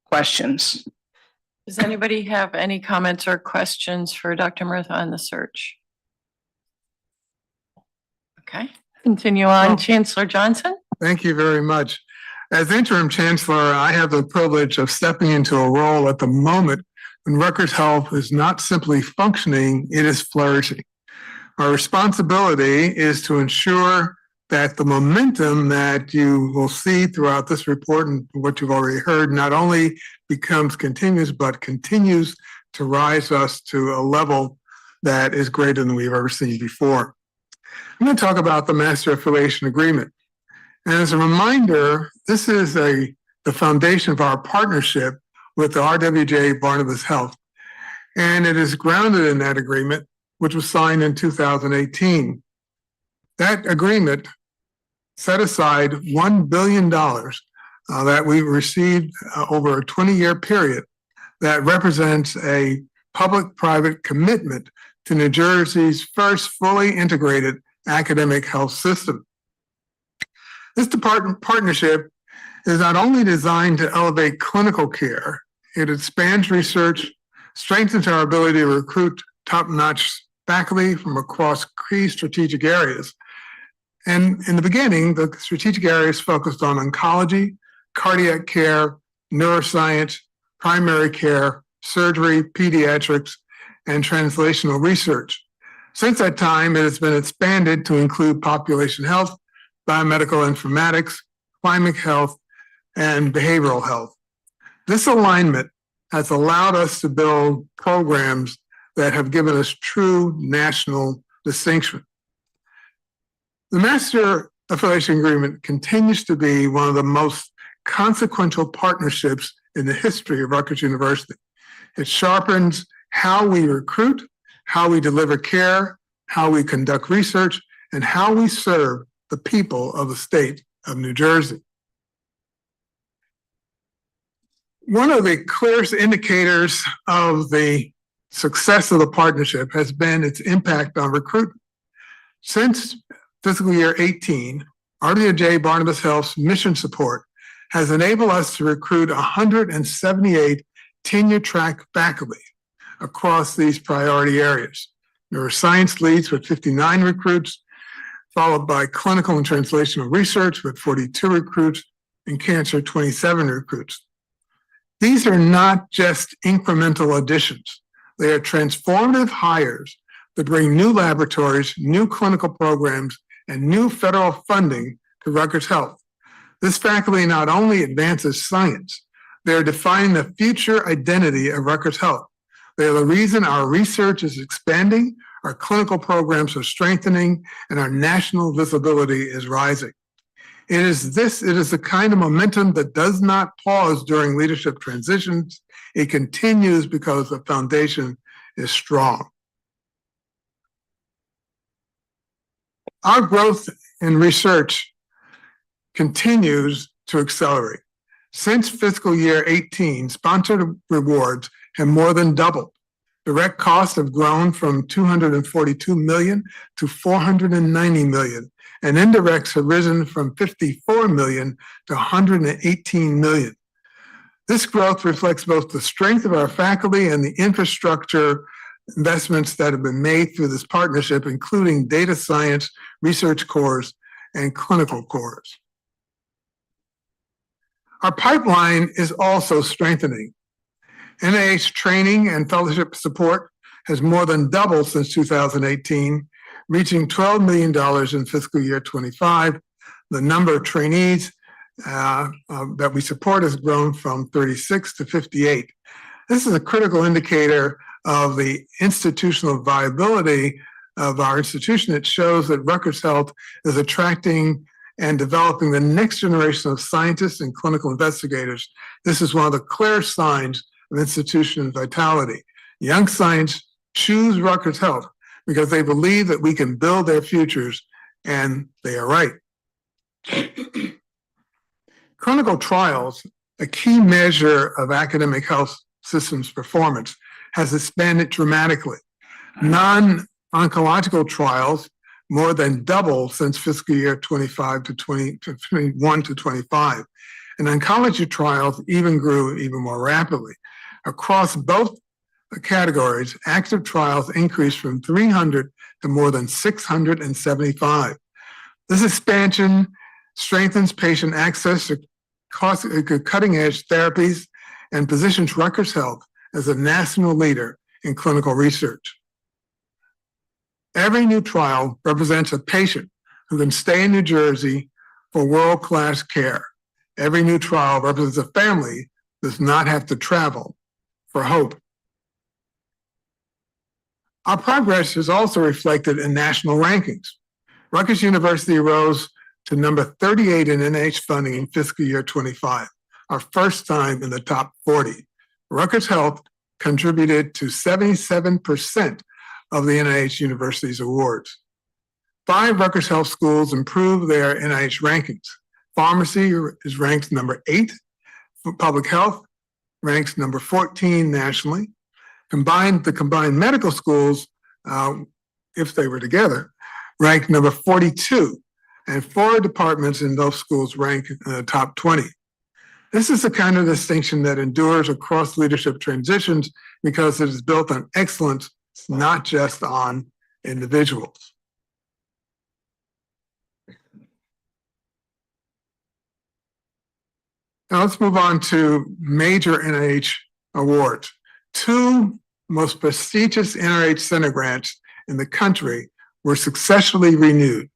Questions? Does anybody have any comments or questions for Dr. Murtha on the search? Okay, continue on. Chancellor Johnson. Thank you very much. As interim chancellor, I have the privilege of stepping into a role at the moment when Rutgers Health is not simply functioning, it is flourishing. Our responsibility is to ensure that the momentum that you will see throughout this report and what you've already heard not only becomes continuous, but continues to rise us to a level that is greater than we've ever seen before. I'm going to talk about the Master Affiliation Agreement. And as a reminder, this is the foundation of our partnership with the RWJ Barnabas Health. And it is grounded in that agreement, which was signed in 2018. That agreement set aside $1 billion that we received over a 20-year period that represents a public-private commitment to New Jersey's first fully integrated academic health system. This partnership is not only designed to elevate clinical care, it expands research, strengthens our ability to recruit top-notch faculty from across key strategic areas. And in the beginning, the strategic areas focused on oncology, cardiac care, neuroscience, primary care, surgery, pediatrics, and translational research. Since that time, it has been expanded to include population health, biomedical informatics, climate health, and behavioral health. This alignment has allowed us to build programs that have given us true national distinction. The Master Affiliation Agreement continues to be one of the most consequential partnerships in the history of Rutgers University. It sharpens how we recruit, how we deliver care, how we conduct research, and how we serve the people of the state of New Jersey. One of the clearest indicators of the success of the partnership has been its impact on recruitment. Since fiscal year 18, RWJ Barnabas Health's mission support has enabled us to recruit 178 tenure-track faculty across these priority areas. Neuroscience leads with 59 recruits, followed by clinical and translational research with 42 recruits, and cancer 27 recruits. These are not just incremental additions. They are transformative hires that bring new laboratories, new clinical programs, and new federal funding to Rutgers Health. This faculty not only advances science, they are defining the future identity of Rutgers Health. They are the reason our research is expanding, our clinical programs are strengthening, and our national visibility is rising. It is the kind of momentum that does not pause during leadership transitions. It continues because the foundation is strong. Our growth in research continues to accelerate. Since fiscal year 18, sponsored rewards have more than doubled. Direct costs have grown from $242 million to $490 million, and indirects have risen from $54 million to $118 million. This growth reflects both the strength of our faculty and the infrastructure investments that have been made through this partnership, including data science, research cores, and clinical cores. Our pipeline is also strengthening. NIH training and fellowship support has more than doubled since 2018, reaching $12 million in fiscal year 25. The number of trainees that we support has grown from 36 to 58. This is a critical indicator of the institutional viability of our institution. It shows that Rutgers Health is attracting and developing the next generation of scientists and clinical investigators. This is one of the clear signs of institutional vitality. Young science choose Rutgers Health because they believe that we can build their futures, and they are right. Clinical trials, a key measure of academic health systems performance, has expanded dramatically. Non-oncological trials more than double since fiscal year 21 to 25. And oncology trials even grew even more rapidly. Across both categories, active trials increased from 300 to more than 675. This expansion strengthens patient access to cutting-edge therapies and positions Rutgers Health as a national leader in clinical research. Every new trial represents a patient who can stay in New Jersey for world-class care. Every new trial represents a family that does not have to travel for hope. Our progress is also reflected in national rankings. Rutgers University rose to number 38 in NIH funding in fiscal year 25, our first time in the top 40. Rutgers Health contributed to 77% of the NIH University's awards. 5 Rutgers Health schools improved their NIH rankings. Pharmacy is ranked number 8. Public health ranks number 14 nationally. The combined medical schools, if they were together, ranked number 42. And 4 departments in those schools rank in the top 20. This is the kind of distinction that endures across leadership transitions because it is built on excellence, not just on individuals. Now let's move on to major NIH awards. 2 most prestigious NIH center grants in the country were successfully renewed.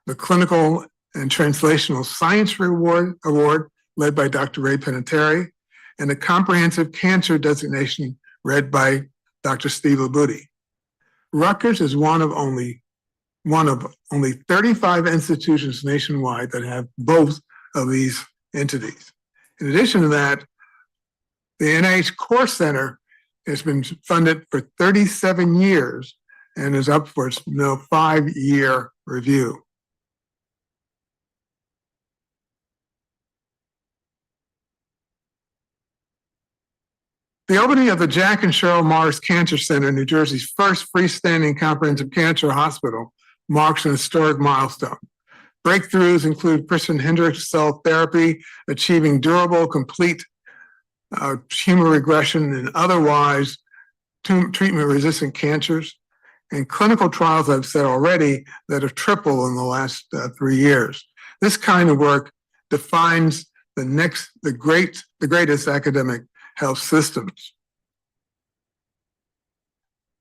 The Clinical and Translational Science Award, led by Dr. Ray Peniteri, and the Comprehensive Cancer Designation, led by Dr. Steve Labuti. Rutgers is one of only 35 institutions nationwide that have both of these entities. In addition to that, the NIH Core Center has been funded for 37 years and is up for its 5-year review. The opening of the Jack and Cheryl Morris Cancer Center, New Jersey's first freestanding comprehensive cancer hospital, marks an historic milestone. Breakthroughs include Kristen Hendricks cell therapy, achieving durable, complete tumor regression in otherwise treatment-resistant cancers, and clinical trials, I've said already, that have tripled in the last 3 years. This kind of work defines the greatest academic health systems.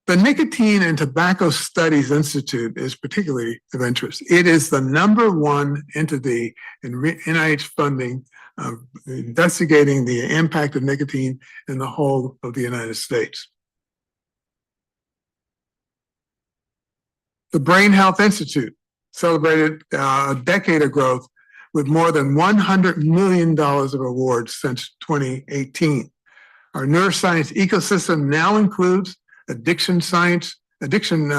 The Nicotine and Tobacco Studies Institute is particularly of interest. It is the #1 entity in NIH funding investigating the impact of nicotine in the whole of the United States. The Brain Health Institute celebrated a decade of growth with more than $100 million of awards since 2018. Our neuroscience ecosystem now includes addiction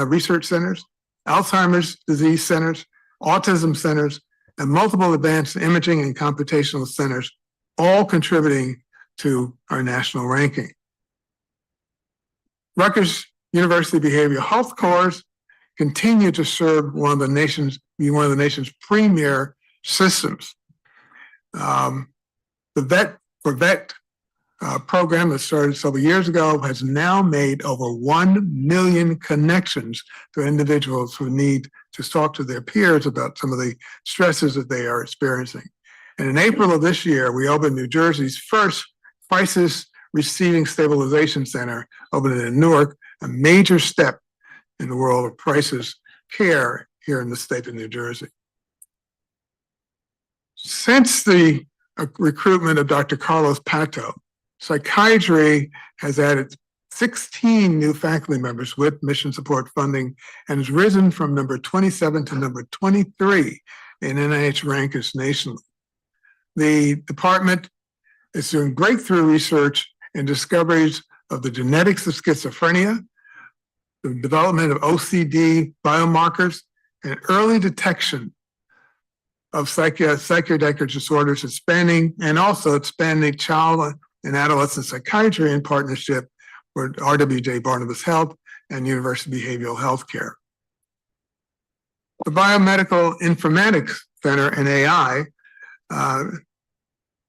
research centers, Alzheimer's disease centers, autism centers, and multiple advanced imaging and computational centers, all contributing to our national ranking. Rutgers University Behavioral Health Corps continue to serve one of the nation's premier systems. The VET program that started several years ago has now made over 1 million connections to individuals who need to talk to their peers about some of the stresses that they are experiencing. And in April of this year, we opened New Jersey's first crisis receiving stabilization center, opened in Newark, a major step in the world of crisis care here in the state of New Jersey. Since the recruitment of Dr. Carlos Pato, psychiatry has added 16 new faculty members with mission support funding and has risen from number 27 to number 23 in NIH rankings nationally. The department is doing breakthrough research and discoveries of the genetics of schizophrenia, the development of OCD biomarkers, and early detection of psychiatric disorders, expanding child and adolescent psychiatry in partnership with RWJ Barnabas Health and University Behavioral Health Care. The Biomedical Informatics Center and AI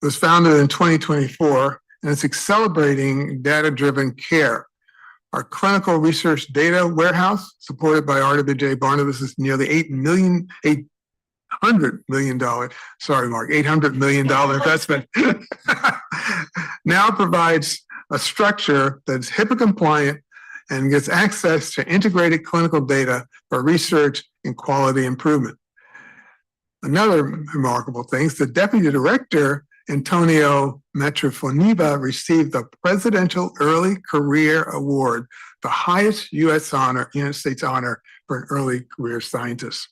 was founded in 2024, and it's accelerating data-driven care. Our clinical research data warehouse, supported by RWJ Barnabas, is nearly $800 million investment, now provides a structure that's HIPAA compliant and gets access to integrated clinical data for research and quality improvement. Another remarkable thing is the Deputy Director, Antonio Matrofoniva, received the Presidential Early Career Award, the highest United States honor for an early career scientist.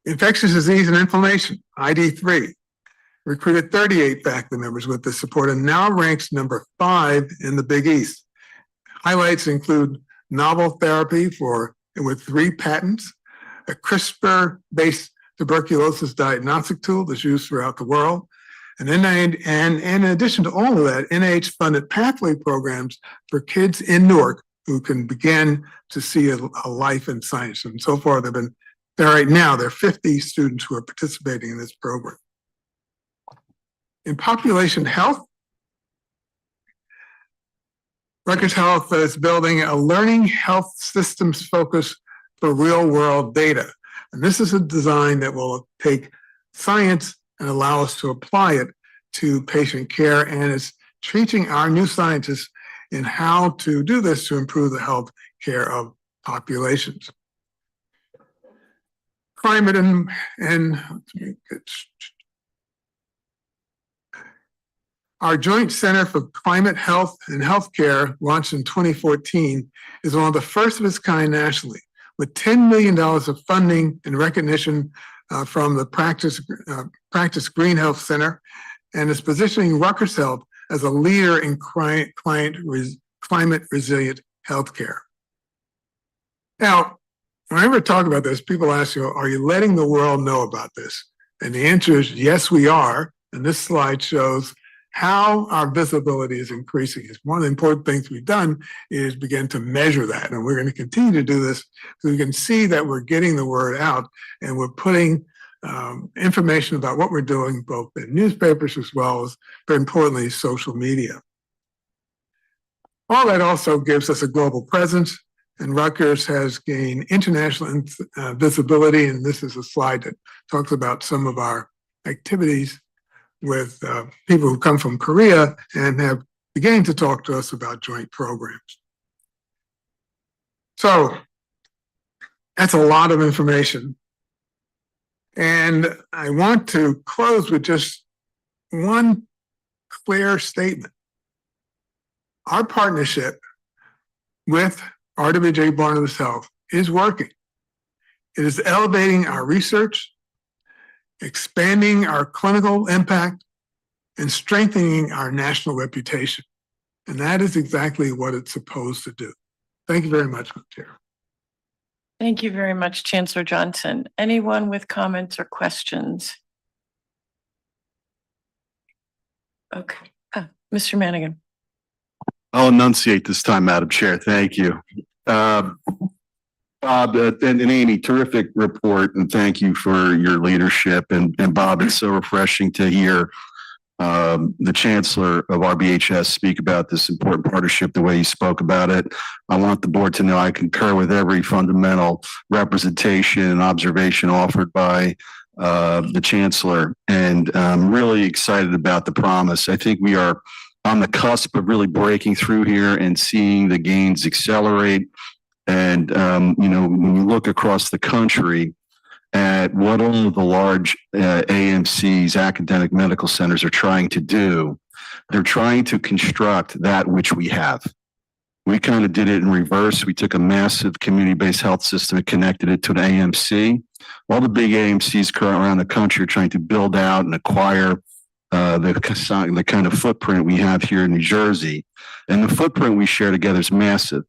Infectious disease and inflammation, ID3, recruited 38 faculty members with the support and now ranks number 5 in the Big East. Highlights include novel therapy with 3 patents, a CRISPR-based tuberculosis diagnostic tool that's used throughout the world, and in addition to all of that, NIH-funded pathway programs for kids in Newark who can begin to see a life in science. And so far, there are 50 students who are participating in this program. In population health, Rutgers Health is building a learning health systems focus for real-world data. And this is a design that will take science and allow us to apply it to patient care, and is teaching our new scientists in how to do this to improve the health care of populations. Climate and our Joint Center for Climate Health and Healthcare, launched in 2014, is one of the first of its kind nationally, with $10 million of funding and recognition from the Practice Green Health Center, and is positioning Rutgers Health as a leader in climate resilient healthcare. Now, whenever I talk about this, people ask you, are you letting the world know about this? And the answer is yes, we are. And this slide shows how our visibility is increasing. It's one of the important things we've done is begin to measure that. And we're going to continue to do this so we can see that we're getting the word out and we're putting information about what we're doing, both in newspapers as well as, but importantly, social media. All that also gives us a global presence, and Rutgers has gained international visibility. And this is a slide that talks about some of our activities with people who come from Korea and have begun to talk to us about joint programs. So that's a lot of information. And I want to close with just one clear statement. Our partnership with RWJ Barnabas Health is working. It is elevating our research, expanding our clinical impact, and strengthening our national reputation. And that is exactly what it's supposed to do. Thank you very much, Mr. Chair. Thank you very much, Chancellor Johnson. Anyone with comments or questions? Okay, Mr. Manigan. I'll enunciate this time, Madam Chair. Thank you. Bob and Amy, terrific report, and thank you for your leadership. And Bob, it's so refreshing to hear the Chancellor of RBHS speak about this important partnership the way he spoke about it. I want the board to know I concur with every fundamental representation and observation offered by the chancellor, and I'm really excited about the promise. I think we are on the cusp of really breaking through here and seeing the gains accelerate. And, when you look across the country at what all of the large AMCs, academic medical centers, are trying to do, they're trying to construct that which we have. We kind of did it in reverse. We took a massive community-based health system and connected it to an AMC. All the big AMCs currently around the country are trying to build out and acquire the kind of footprint we have here in New Jersey. And the footprint we share together is massive.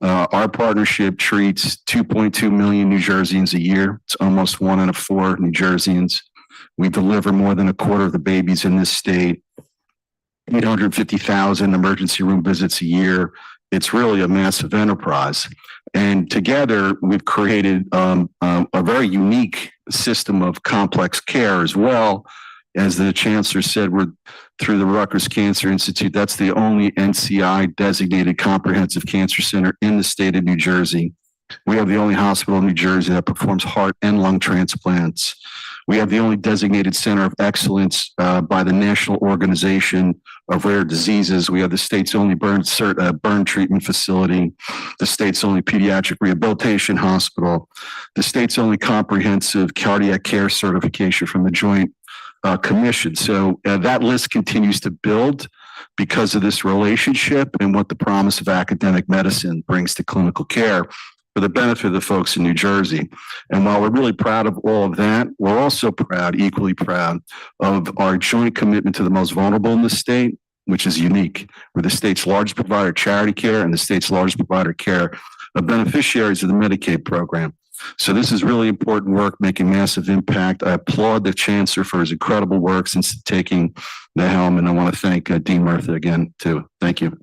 Our partnership treats 2.2 million New Jerseyans a year. It's almost 1 out of 4 New Jerseyans. We deliver more than a quarter of the babies in this state, 850,000 emergency room visits a year. It's really a massive enterprise. And together, we've created a very unique system of complex care as well. As the chancellor said, we're through the Rutgers Cancer Institute. That's the only NCI designated comprehensive cancer center in the state of New Jersey. We have the only hospital in New Jersey that performs heart and lung transplants. We have the only designated center of excellence by the National Organization of Rare Diseases. We have the state's only burn treatment facility, the state's only pediatric rehabilitation hospital, the state's only comprehensive cardiac care certification from the Joint Commission. So that list continues to build because of this relationship and what the promise of academic medicine brings to clinical care for the benefit of the folks in New Jersey. And while we're really proud of all of that, we're also equally proud of our joint commitment to the most vulnerable in the state, which is unique. We're the state's largest provider of charity care and the state's largest provider of care of beneficiaries of the Medicaid program. So this is really important work, making massive impact. I applaud the chancellor for his incredible work since taking the helm, and I want to thank Dean Murtha again, too. Thank you.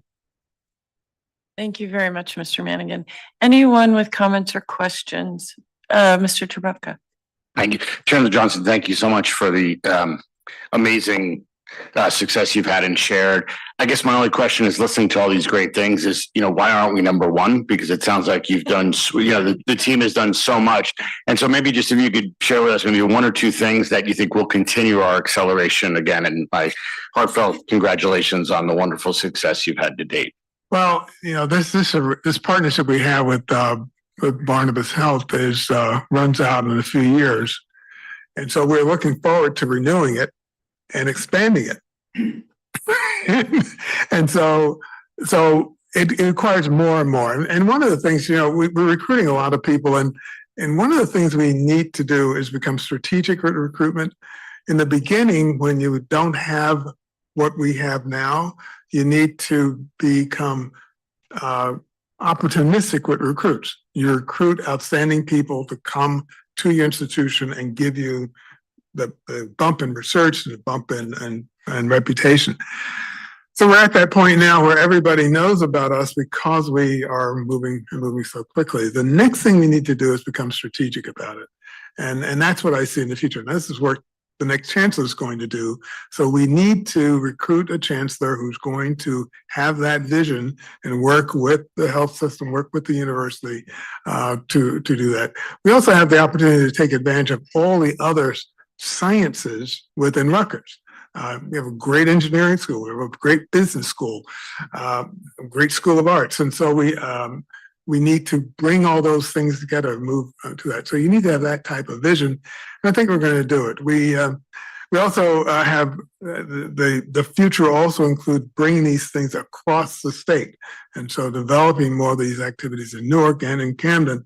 Thank you very much, Mr. Manigan. Anyone with comments or questions? Mr. Trubowka. Thank you. Chairman Johnson, thank you so much for the amazing success you've had and shared. I guess my only question is, listening to all these great things, is, why aren't we number one? Because it sounds like you've done, the team has done so much. And so maybe just if you could share with us maybe 1 or 2 things that you think will continue our acceleration again. And my heartfelt congratulations on the wonderful success you've had to date. Well, this partnership we have with Barnabas Health runs out in a few years. And so we're looking forward to renewing it and expanding it. And so it requires more and more. And one of the things, we're recruiting a lot of people, and one of the things we need to do is become strategic with recruitment. In the beginning, when you don't have what we have now, you need to become opportunistic with recruits. You recruit outstanding people to come to your institution and give you the bump in research, the bump in reputation. So we're at that point now where everybody knows about us because we are moving so quickly. The next thing we need to do is become strategic about it. And that's what I see in the future. And this is work the next chancellor is going to do. So we need to recruit a chancellor who's going to have that vision and work with the health system, work with the university to do that. We also have the opportunity to take advantage of all the other sciences within Rutgers. We have a great engineering school, we have a great business school, a great school of arts. And so we need to bring all those things together and move to that. So you need to have that type of vision. And I think we're going to do it. We also have the future also include bringing these things across the state. And so developing more of these activities in Newark and in Camden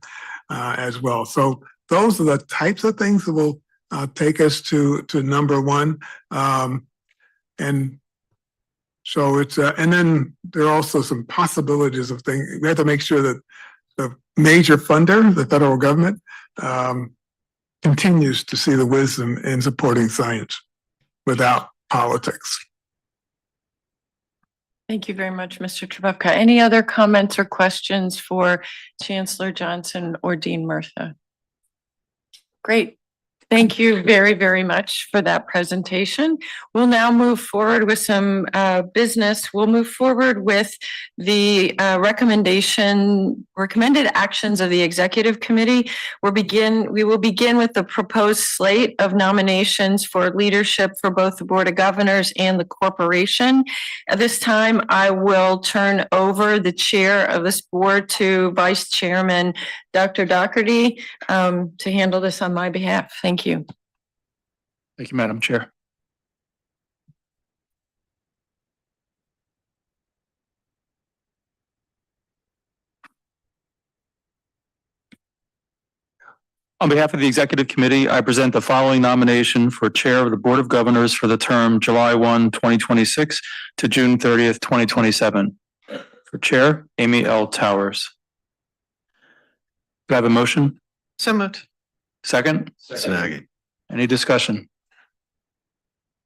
as well. So those are the types of things that will take us to number one. And so it's, and then there are also some possibilities of things. We have to make sure that the major funder, the federal government, continues to see the wisdom in supporting science without politics. Thank you very much, Mr. Trubowka. Any other comments or questions for Chancellor Johnson or Dean Murtha? Great. Thank you very, very much for that presentation. We'll now move forward with some business. We'll move forward with the recommended actions of the executive committee. We will begin with the proposed slate of nominations for leadership for both the Board of Governors and the corporation. At this time, I will turn over the chair of this board to Vice Chairman Dr. Doherty to handle this on my behalf. Thank you. Thank you, Madam Chair. On behalf of the Executive Committee, I present the following nomination for Chair of the Board of Governors for the term July 1, 2026 to June 30th, 2027. For Chair, Amy L. Towers. Do I have a motion? So moved. Second? Second. Any discussion?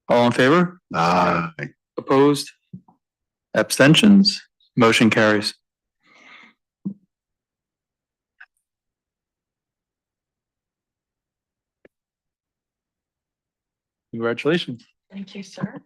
All in favor? Aye. Opposed? Abstentions? Motion carries. Congratulations. Thank you, sir.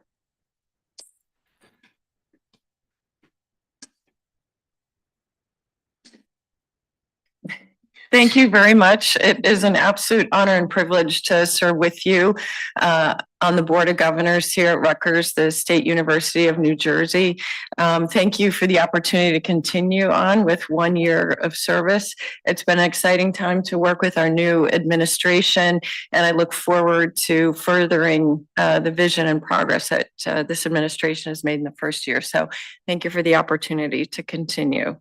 Thank you very much. It is an absolute honor and privilege to serve with you on the Board of Governors here at Rutgers, the State University of New Jersey. Thank you for the opportunity to continue on with 1 year of service. It's been an exciting time to work with our new administration, and I look forward to furthering the vision and progress that this administration has made in the first year. So thank you for the opportunity to continue.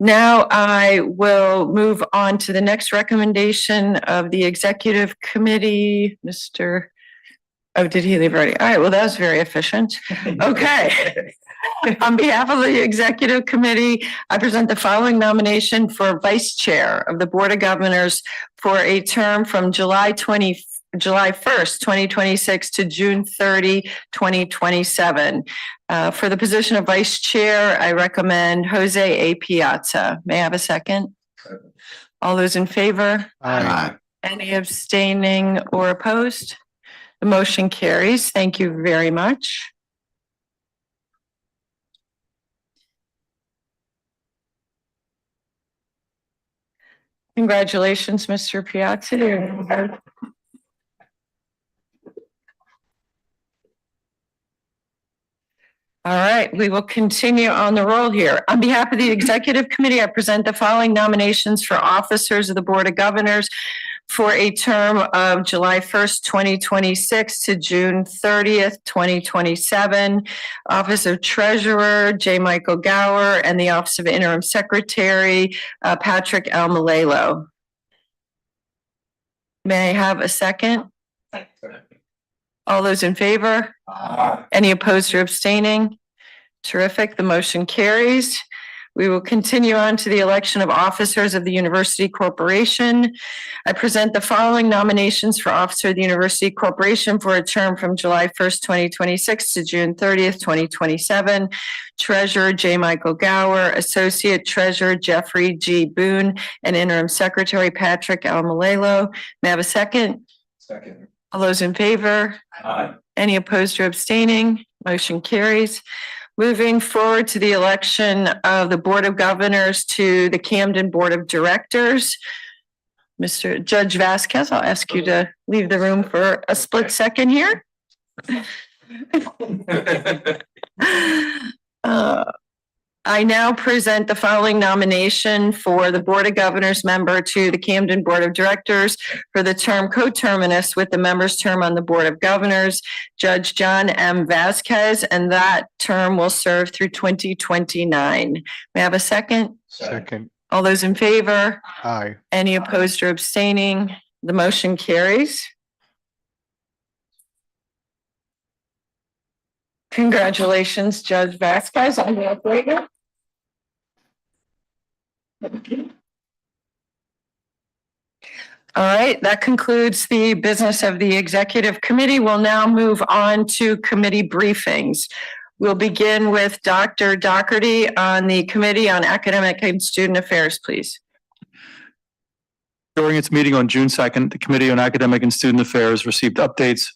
Now I will move on to the next recommendation of the executive committee. Oh, did he leave already? All right, well, that was very efficient. Okay. On behalf of the executive committee, I present the following nomination for vice chair of the Board of Governors for a term from July 1st, 2026 to June 30, 2027. For the position of vice chair, I recommend Jose A. Piazza. May I have a second? All those in favor? Aye. Any abstaining or opposed? The motion carries. Thank you very much. Congratulations, Mr. Piazza. All right, we will continue on the roll here. On behalf of the executive committee, I present the following nominations for officers of the Board of Governors for a term of July 1st, 2026 to June 30th, 2027. Office of Treasurer, J. Michael Gower, and the Office of Interim Secretary, Patrick L. Malalo. May I have a second? All those in favor? Any opposed or abstaining? Terrific. The motion carries. We will continue on to the election of officers of the University Corporation. I present the following nominations for officer of the University Corporation for a term from July 1st, 2026 to June 30th, 2027. Treasurer J. Michael Gower, Associate Treasurer Jeffrey G. Boone, and Interim Secretary Patrick L. Malalo. May I have a second? Second. All those in favor? Aye. Any opposed or abstaining? Motion carries. Moving forward to the election of the Board of Governors to the Camden Board of Directors. Mr. Judge Vasquez, I'll ask you to leave the room for a split second here. I now present the following nomination for the Board of Governors member to the Camden Board of Directors for the term coterminous with the member's term on the Board of Governors, Judge John M. Vasquez, and that term will serve through 2029. May I have a second? Second. All those in favor? Aye. Any opposed or abstaining? The motion carries. Congratulations, Judge Vasquez, on the appointment. All right, that concludes the business of the executive committee. We'll now move on to committee briefings. We'll begin with Dr. Doherty on the Committee on Academic and Student Affairs, please. During its meeting on June 2nd, the Committee on Academic and Student Affairs received updates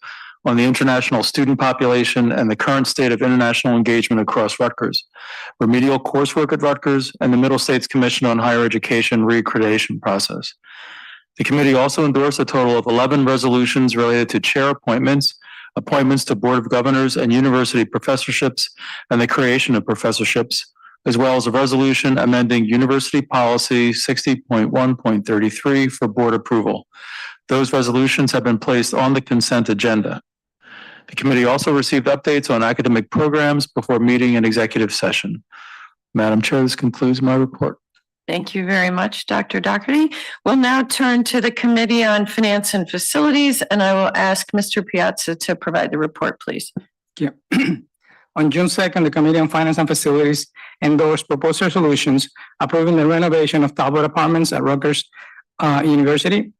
on the international student population and the current state of international engagement across Rutgers, remedial coursework at Rutgers, and the Middle States Commission on Higher Education reaccreditation process. The committee also endorsed a total of 11 resolutions related to chair appointments, appointments to Board of Governors and university professorships, and the creation of professorships, as well as a resolution amending University Policy 60.1.33 for board approval. Those resolutions have been placed on the consent agenda. The committee also received updates on academic programs before meeting in executive session. Madam Chair, this concludes my report. Thank you very much, Dr. Doherty. We'll now turn to the Committee on Finance and Facilities, and I will ask Mr. Piazza to provide the report, please. Yeah. On June 2nd, the Committee on Finance and Facilities endorsed proposed resolutions approving the renovation of Talbot Apartments at Rutgers University,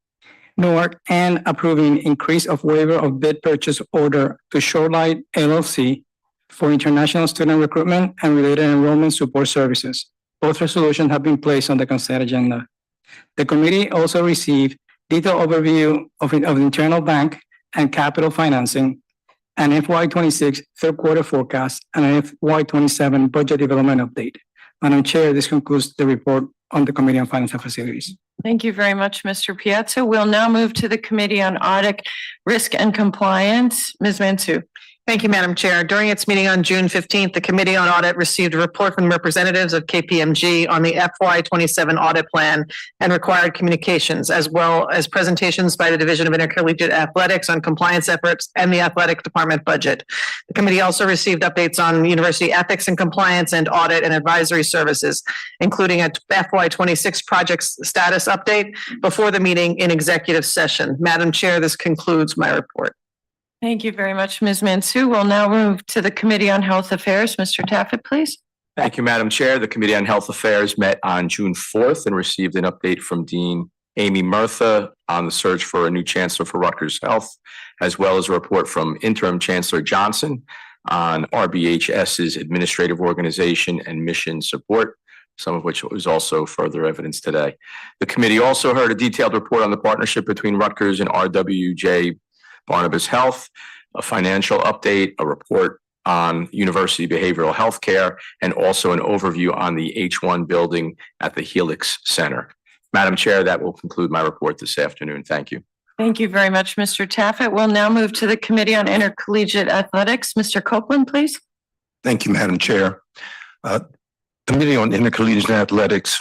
Newark, and approving increase of waiver of bid purchase order to Shorelight LLC for international student recruitment and related enrollment support services. Both resolutions have been placed on the consent agenda. The committee also received detailed overview of internal bank and capital financing, an FY26 third quarter forecast, and an FY27 budget development update. Madam Chair, this concludes the report on the Committee on Finance and Facilities. Thank you very much, Mr. Piazza. We'll now move to the Committee on Audit, Risk and Compliance. Ms. Mansue. Thank you, Madam Chair. During its meeting on June 15th, the Committee on Audit received a report from representatives of KPMG on the FY27 audit plan and required communications, as well as presentations by the Division of Intercollegiate Athletics on compliance efforts and the athletic department budget. The committee also received updates on university ethics and compliance and audit and advisory services, including a FY26 project status update before the meeting in executive session. Madam Chair, this concludes my report. Thank you very much, Ms. Mansue. We'll now move to the Committee on Health Affairs. Mr. Taffet, please. Thank you, Madam Chair. The Committee on Health Affairs met on June 4th and received an update from Dean Amy Murtha on the search for a new chancellor for Rutgers Health, as well as a report from Interim Chancellor Johnson on RBHS's administrative organization and mission support, some of which was also further evidence today. The committee also heard a detailed report on the partnership between Rutgers and RWJ Barnabas Health, a financial update, a report on university behavioral health care, and also an overview on the H1 building at the Helix Center. Madam Chair, that will conclude my report this afternoon. Thank you. Thank you very much, Mr. Taffet. We'll now move to the Committee on Intercollegiate Athletics. Mr. Copeland, please. Thank you, Madam Chair. Committee on Intercollegiate Athletics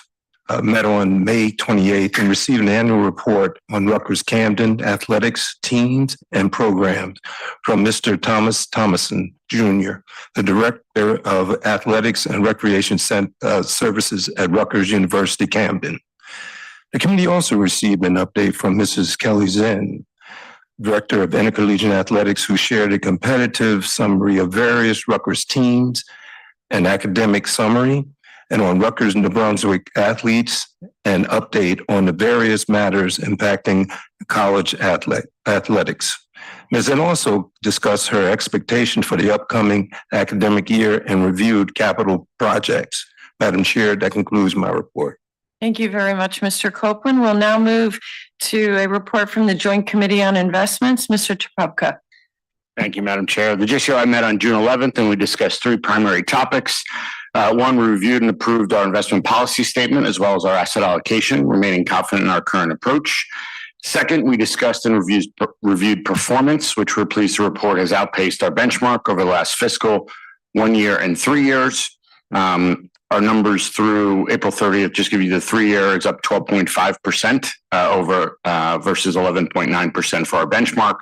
met on May 28th and received an annual report on Rutgers Camden athletics teams and programs from Mr. Thomas Thomason Jr., the Director of Athletics and Recreation Services at Rutgers University Camden. The committee also received an update from Mrs. Kelly Zen, Director of Intercollegiate Athletics, who shared a competitive summary of various Rutgers teams, an academic summary, and on Rutgers, New Brunswick athletes, and update on the various matters impacting college athletics. Ms. Zen also discussed her expectation for the upcoming academic year and reviewed capital projects. Madam Chair, that concludes my report. Thank you very much, Mr. Copeland. We'll now move to a report from the Joint Committee on Investments. Mr. Trepupka. Thank you, Madam Chair. The JCI met on June 11th and we discussed three primary topics. One, we reviewed and approved our investment policy statement as well as our asset allocation, remaining confident in our current approach. Second, we discussed and reviewed performance, which we're pleased to report has outpaced our benchmark over the last fiscal 1 year and 3 years. Our numbers through April 30th, just give you the 3 year, it's up 12.5% over versus 11.9% for our benchmark.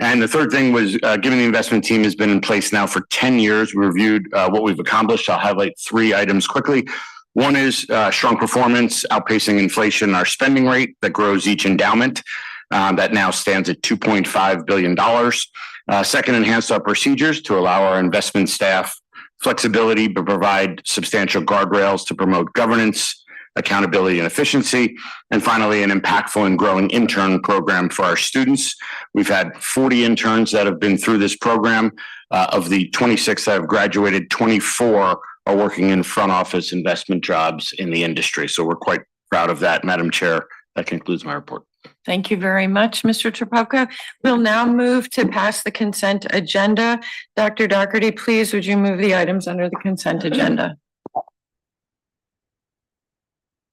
And the third thing was, given the investment team has been in place now for 10 years, we reviewed what we've accomplished. I'll highlight three items quickly. One is strong performance, outpacing inflation, our spending rate that grows each endowment. That now stands at $2.5 billion. Second, enhanced our procedures to allow our investment staff flexibility, but provide substantial guardrails to promote governance, accountability, and efficiency. And finally, an impactful and growing intern program for our students. We've had 40 interns that have been through this program. Of the 26 that have graduated, 24 are working in front office investment jobs in the industry. So we're quite proud of that, Madam Chair. That concludes my report. Thank you very much, Mr. Trepowka. We'll now move to pass the consent agenda. Dr. Doherty, please, would you move the items under the consent agenda?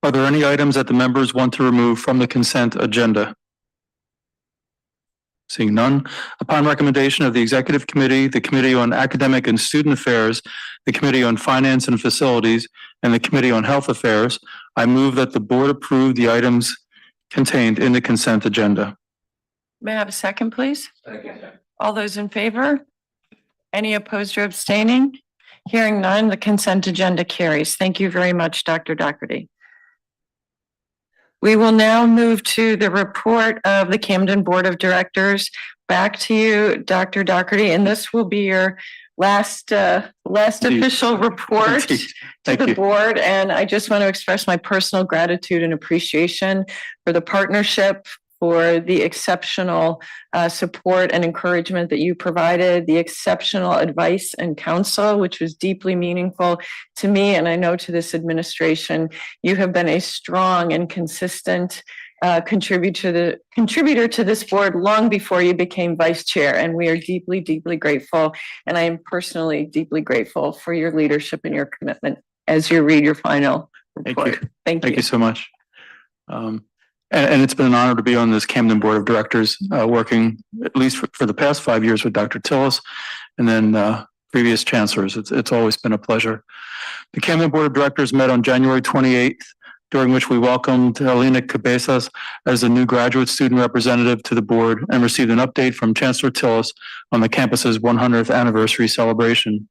Are there any items that the members want to remove from the consent agenda? Seeing none, upon recommendation of the Executive Committee, the Committee on Academic and Student Affairs, the Committee on Finance and Facilities, and the Committee on Health Affairs, I move that the board approve the items contained in the consent agenda. May I have a second, please? All those in favor? Any opposed or abstaining? Hearing none, the consent agenda carries. Thank you very much, Dr. Doherty. We will now move to the report of the Camden Board of Directors. Back to you, Dr. Doherty, and this will be your last official report to the board. And I just want to express my personal gratitude and appreciation for the partnership, for the exceptional support and encouragement that you provided, the exceptional advice and counsel, which was deeply meaningful to me, and I know to this administration. You have been a strong and consistent contributor to this board long before you became vice chair, and we are deeply, deeply grateful. And I am personally deeply grateful for your leadership and your commitment as you read your final report. Thank you. Thank you so much. And it's been an honor to be on this Camden Board of Directors, working at least for the past 5 years with Dr. Tillis and then previous chancellors. It's always been a pleasure. The Camden Board of Directors met on January 28th, during which we welcomed Helena Cabezas as the new graduate student representative to the board and received an update from Chancellor Tillis on the campus's 100th anniversary celebration.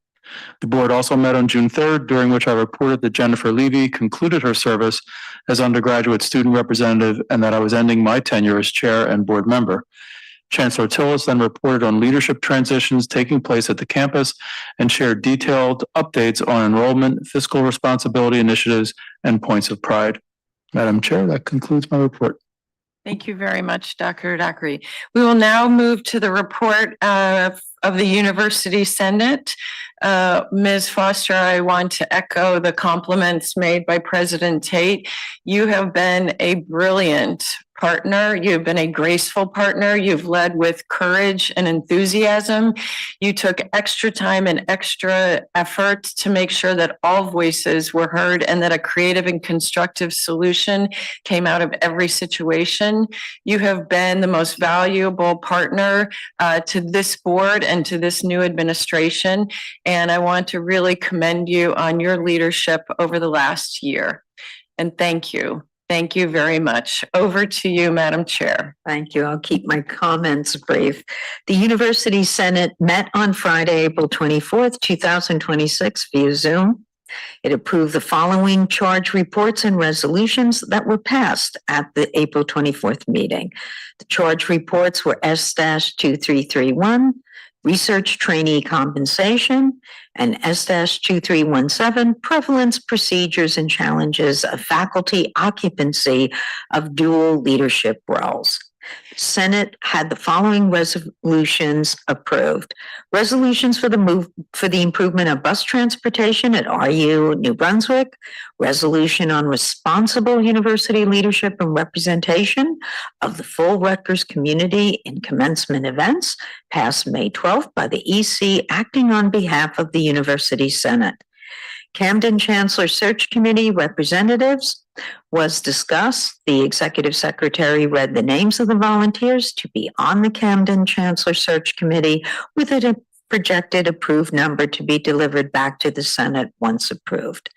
The board also met on June 3rd, during which I reported that Jennifer Levy concluded her service as undergraduate student representative and that I was ending my tenure as chair and board member. Chancellor Tillis then reported on leadership transitions taking place at the campus and shared detailed updates on enrollment, fiscal responsibility initiatives, and points of pride. Madam Chair, that concludes my report. Thank you very much, Dr. Doherty. We will now move to the report of the University Senate. Ms. Foster, I want to echo the compliments made by President Tate. You have been a brilliant partner. You've been a graceful partner. You've led with courage and enthusiasm. You took extra time and extra effort to make sure that all voices were heard and that a creative and constructive solution came out of every situation. You have been the most valuable partner to this board and to this new administration. And I want to really commend you on your leadership over the last year. And thank you. Thank you very much. Over to you, Madam Chair. Thank you. I'll keep my comments brief. The University Senate met on Friday, April 24th, 2026 via Zoom. It approved the following charge reports and resolutions that were passed at the April 24th meeting. The charge reports were S-2331, Research Trainee Compensation, and S-2317, Prevalence, Procedures, and Challenges of Faculty Occupancy of Dual Leadership Roles. Senate had the following resolutions approved. Resolutions for the improvement of bus transportation at RU New Brunswick. Resolution on responsible university leadership and representation of the full Rutgers community in commencement events, passed May 12th by the EC acting on behalf of the University Senate. Camden Chancellor Search Committee representatives was discussed. The Executive Secretary read the names of the volunteers to be on the Camden Chancellor Search Committee with a projected approved number to be delivered back to the Senate once approved.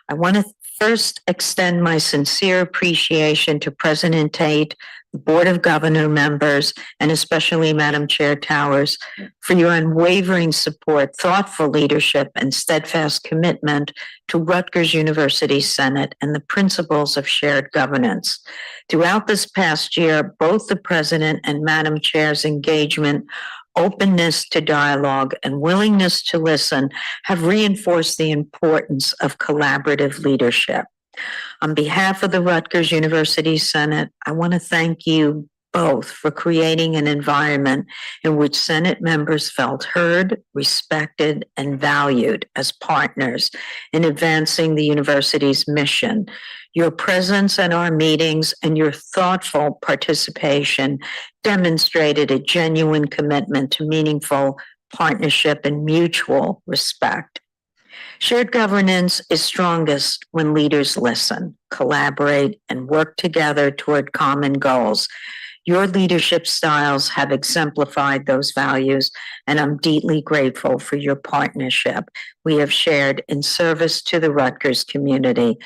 I want to first extend my sincere appreciation to President Tate, the Board of Governor members, and especially Madam Chair Towers for your unwavering support, thoughtful leadership, and steadfast commitment to Rutgers University Senate and the principles of shared governance. Throughout this past year, both the President and Madam Chair's engagement, openness to dialogue, and willingness to listen have reinforced the importance of collaborative leadership. On behalf of the Rutgers University Senate, I want to thank you both for creating an environment in which Senate members felt heard, respected, and valued as partners in advancing the university's mission. Your presence at our meetings and your thoughtful participation demonstrated a genuine commitment to meaningful partnership and mutual respect. Shared governance is strongest when leaders listen, collaborate, and work together toward common goals. Your leadership styles have exemplified those values, and I'm deeply grateful for your partnership we have shared in service to the Rutgers community.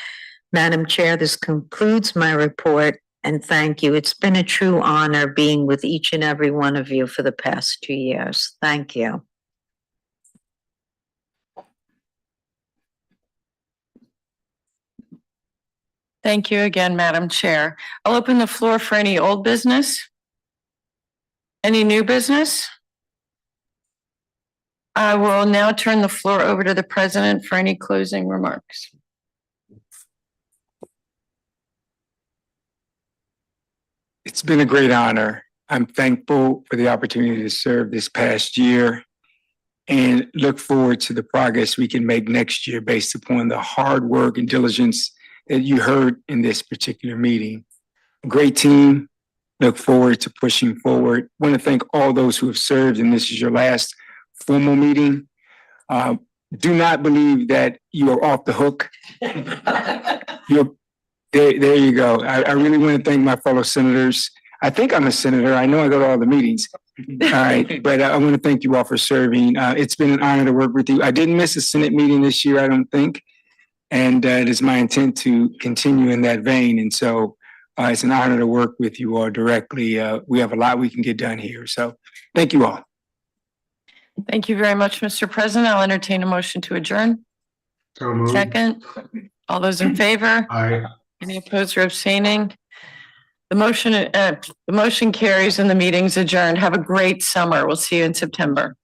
Madam Chair, this concludes my report, and thank you. It's been a true honor being with each and every one of you for the past 2 years. Thank you. Thank you again, Madam Chair. I'll open the floor for any old business. Any new business? I will now turn the floor over to the president for any closing remarks. It's been a great honor. I'm thankful for the opportunity to serve this past year and look forward to the progress we can make next year based upon the hard work and diligence that you heard in this particular meeting. Great team. Look forward to pushing forward. Want to thank all those who have served, and this is your last formal meeting. Do not believe that you are off the hook. There you go. I really want to thank my fellow senators. I think I'm a senator. I know I go to all the meetings. All right, but I want to thank you all for serving. It's been an honor to work with you. I didn't miss a Senate meeting this year, I don't think. And it is my intent to continue in that vein. And so it's an honor to work with you all directly. We have a lot we can get done here. So thank you all. Thank you very much, Mr. President. I'll entertain a motion to adjourn. So moved. Second, all those in favor? Aye. Any opposed or abstaining? The motion carries and the meeting's adjourned. Have a great summer. We'll see you in September.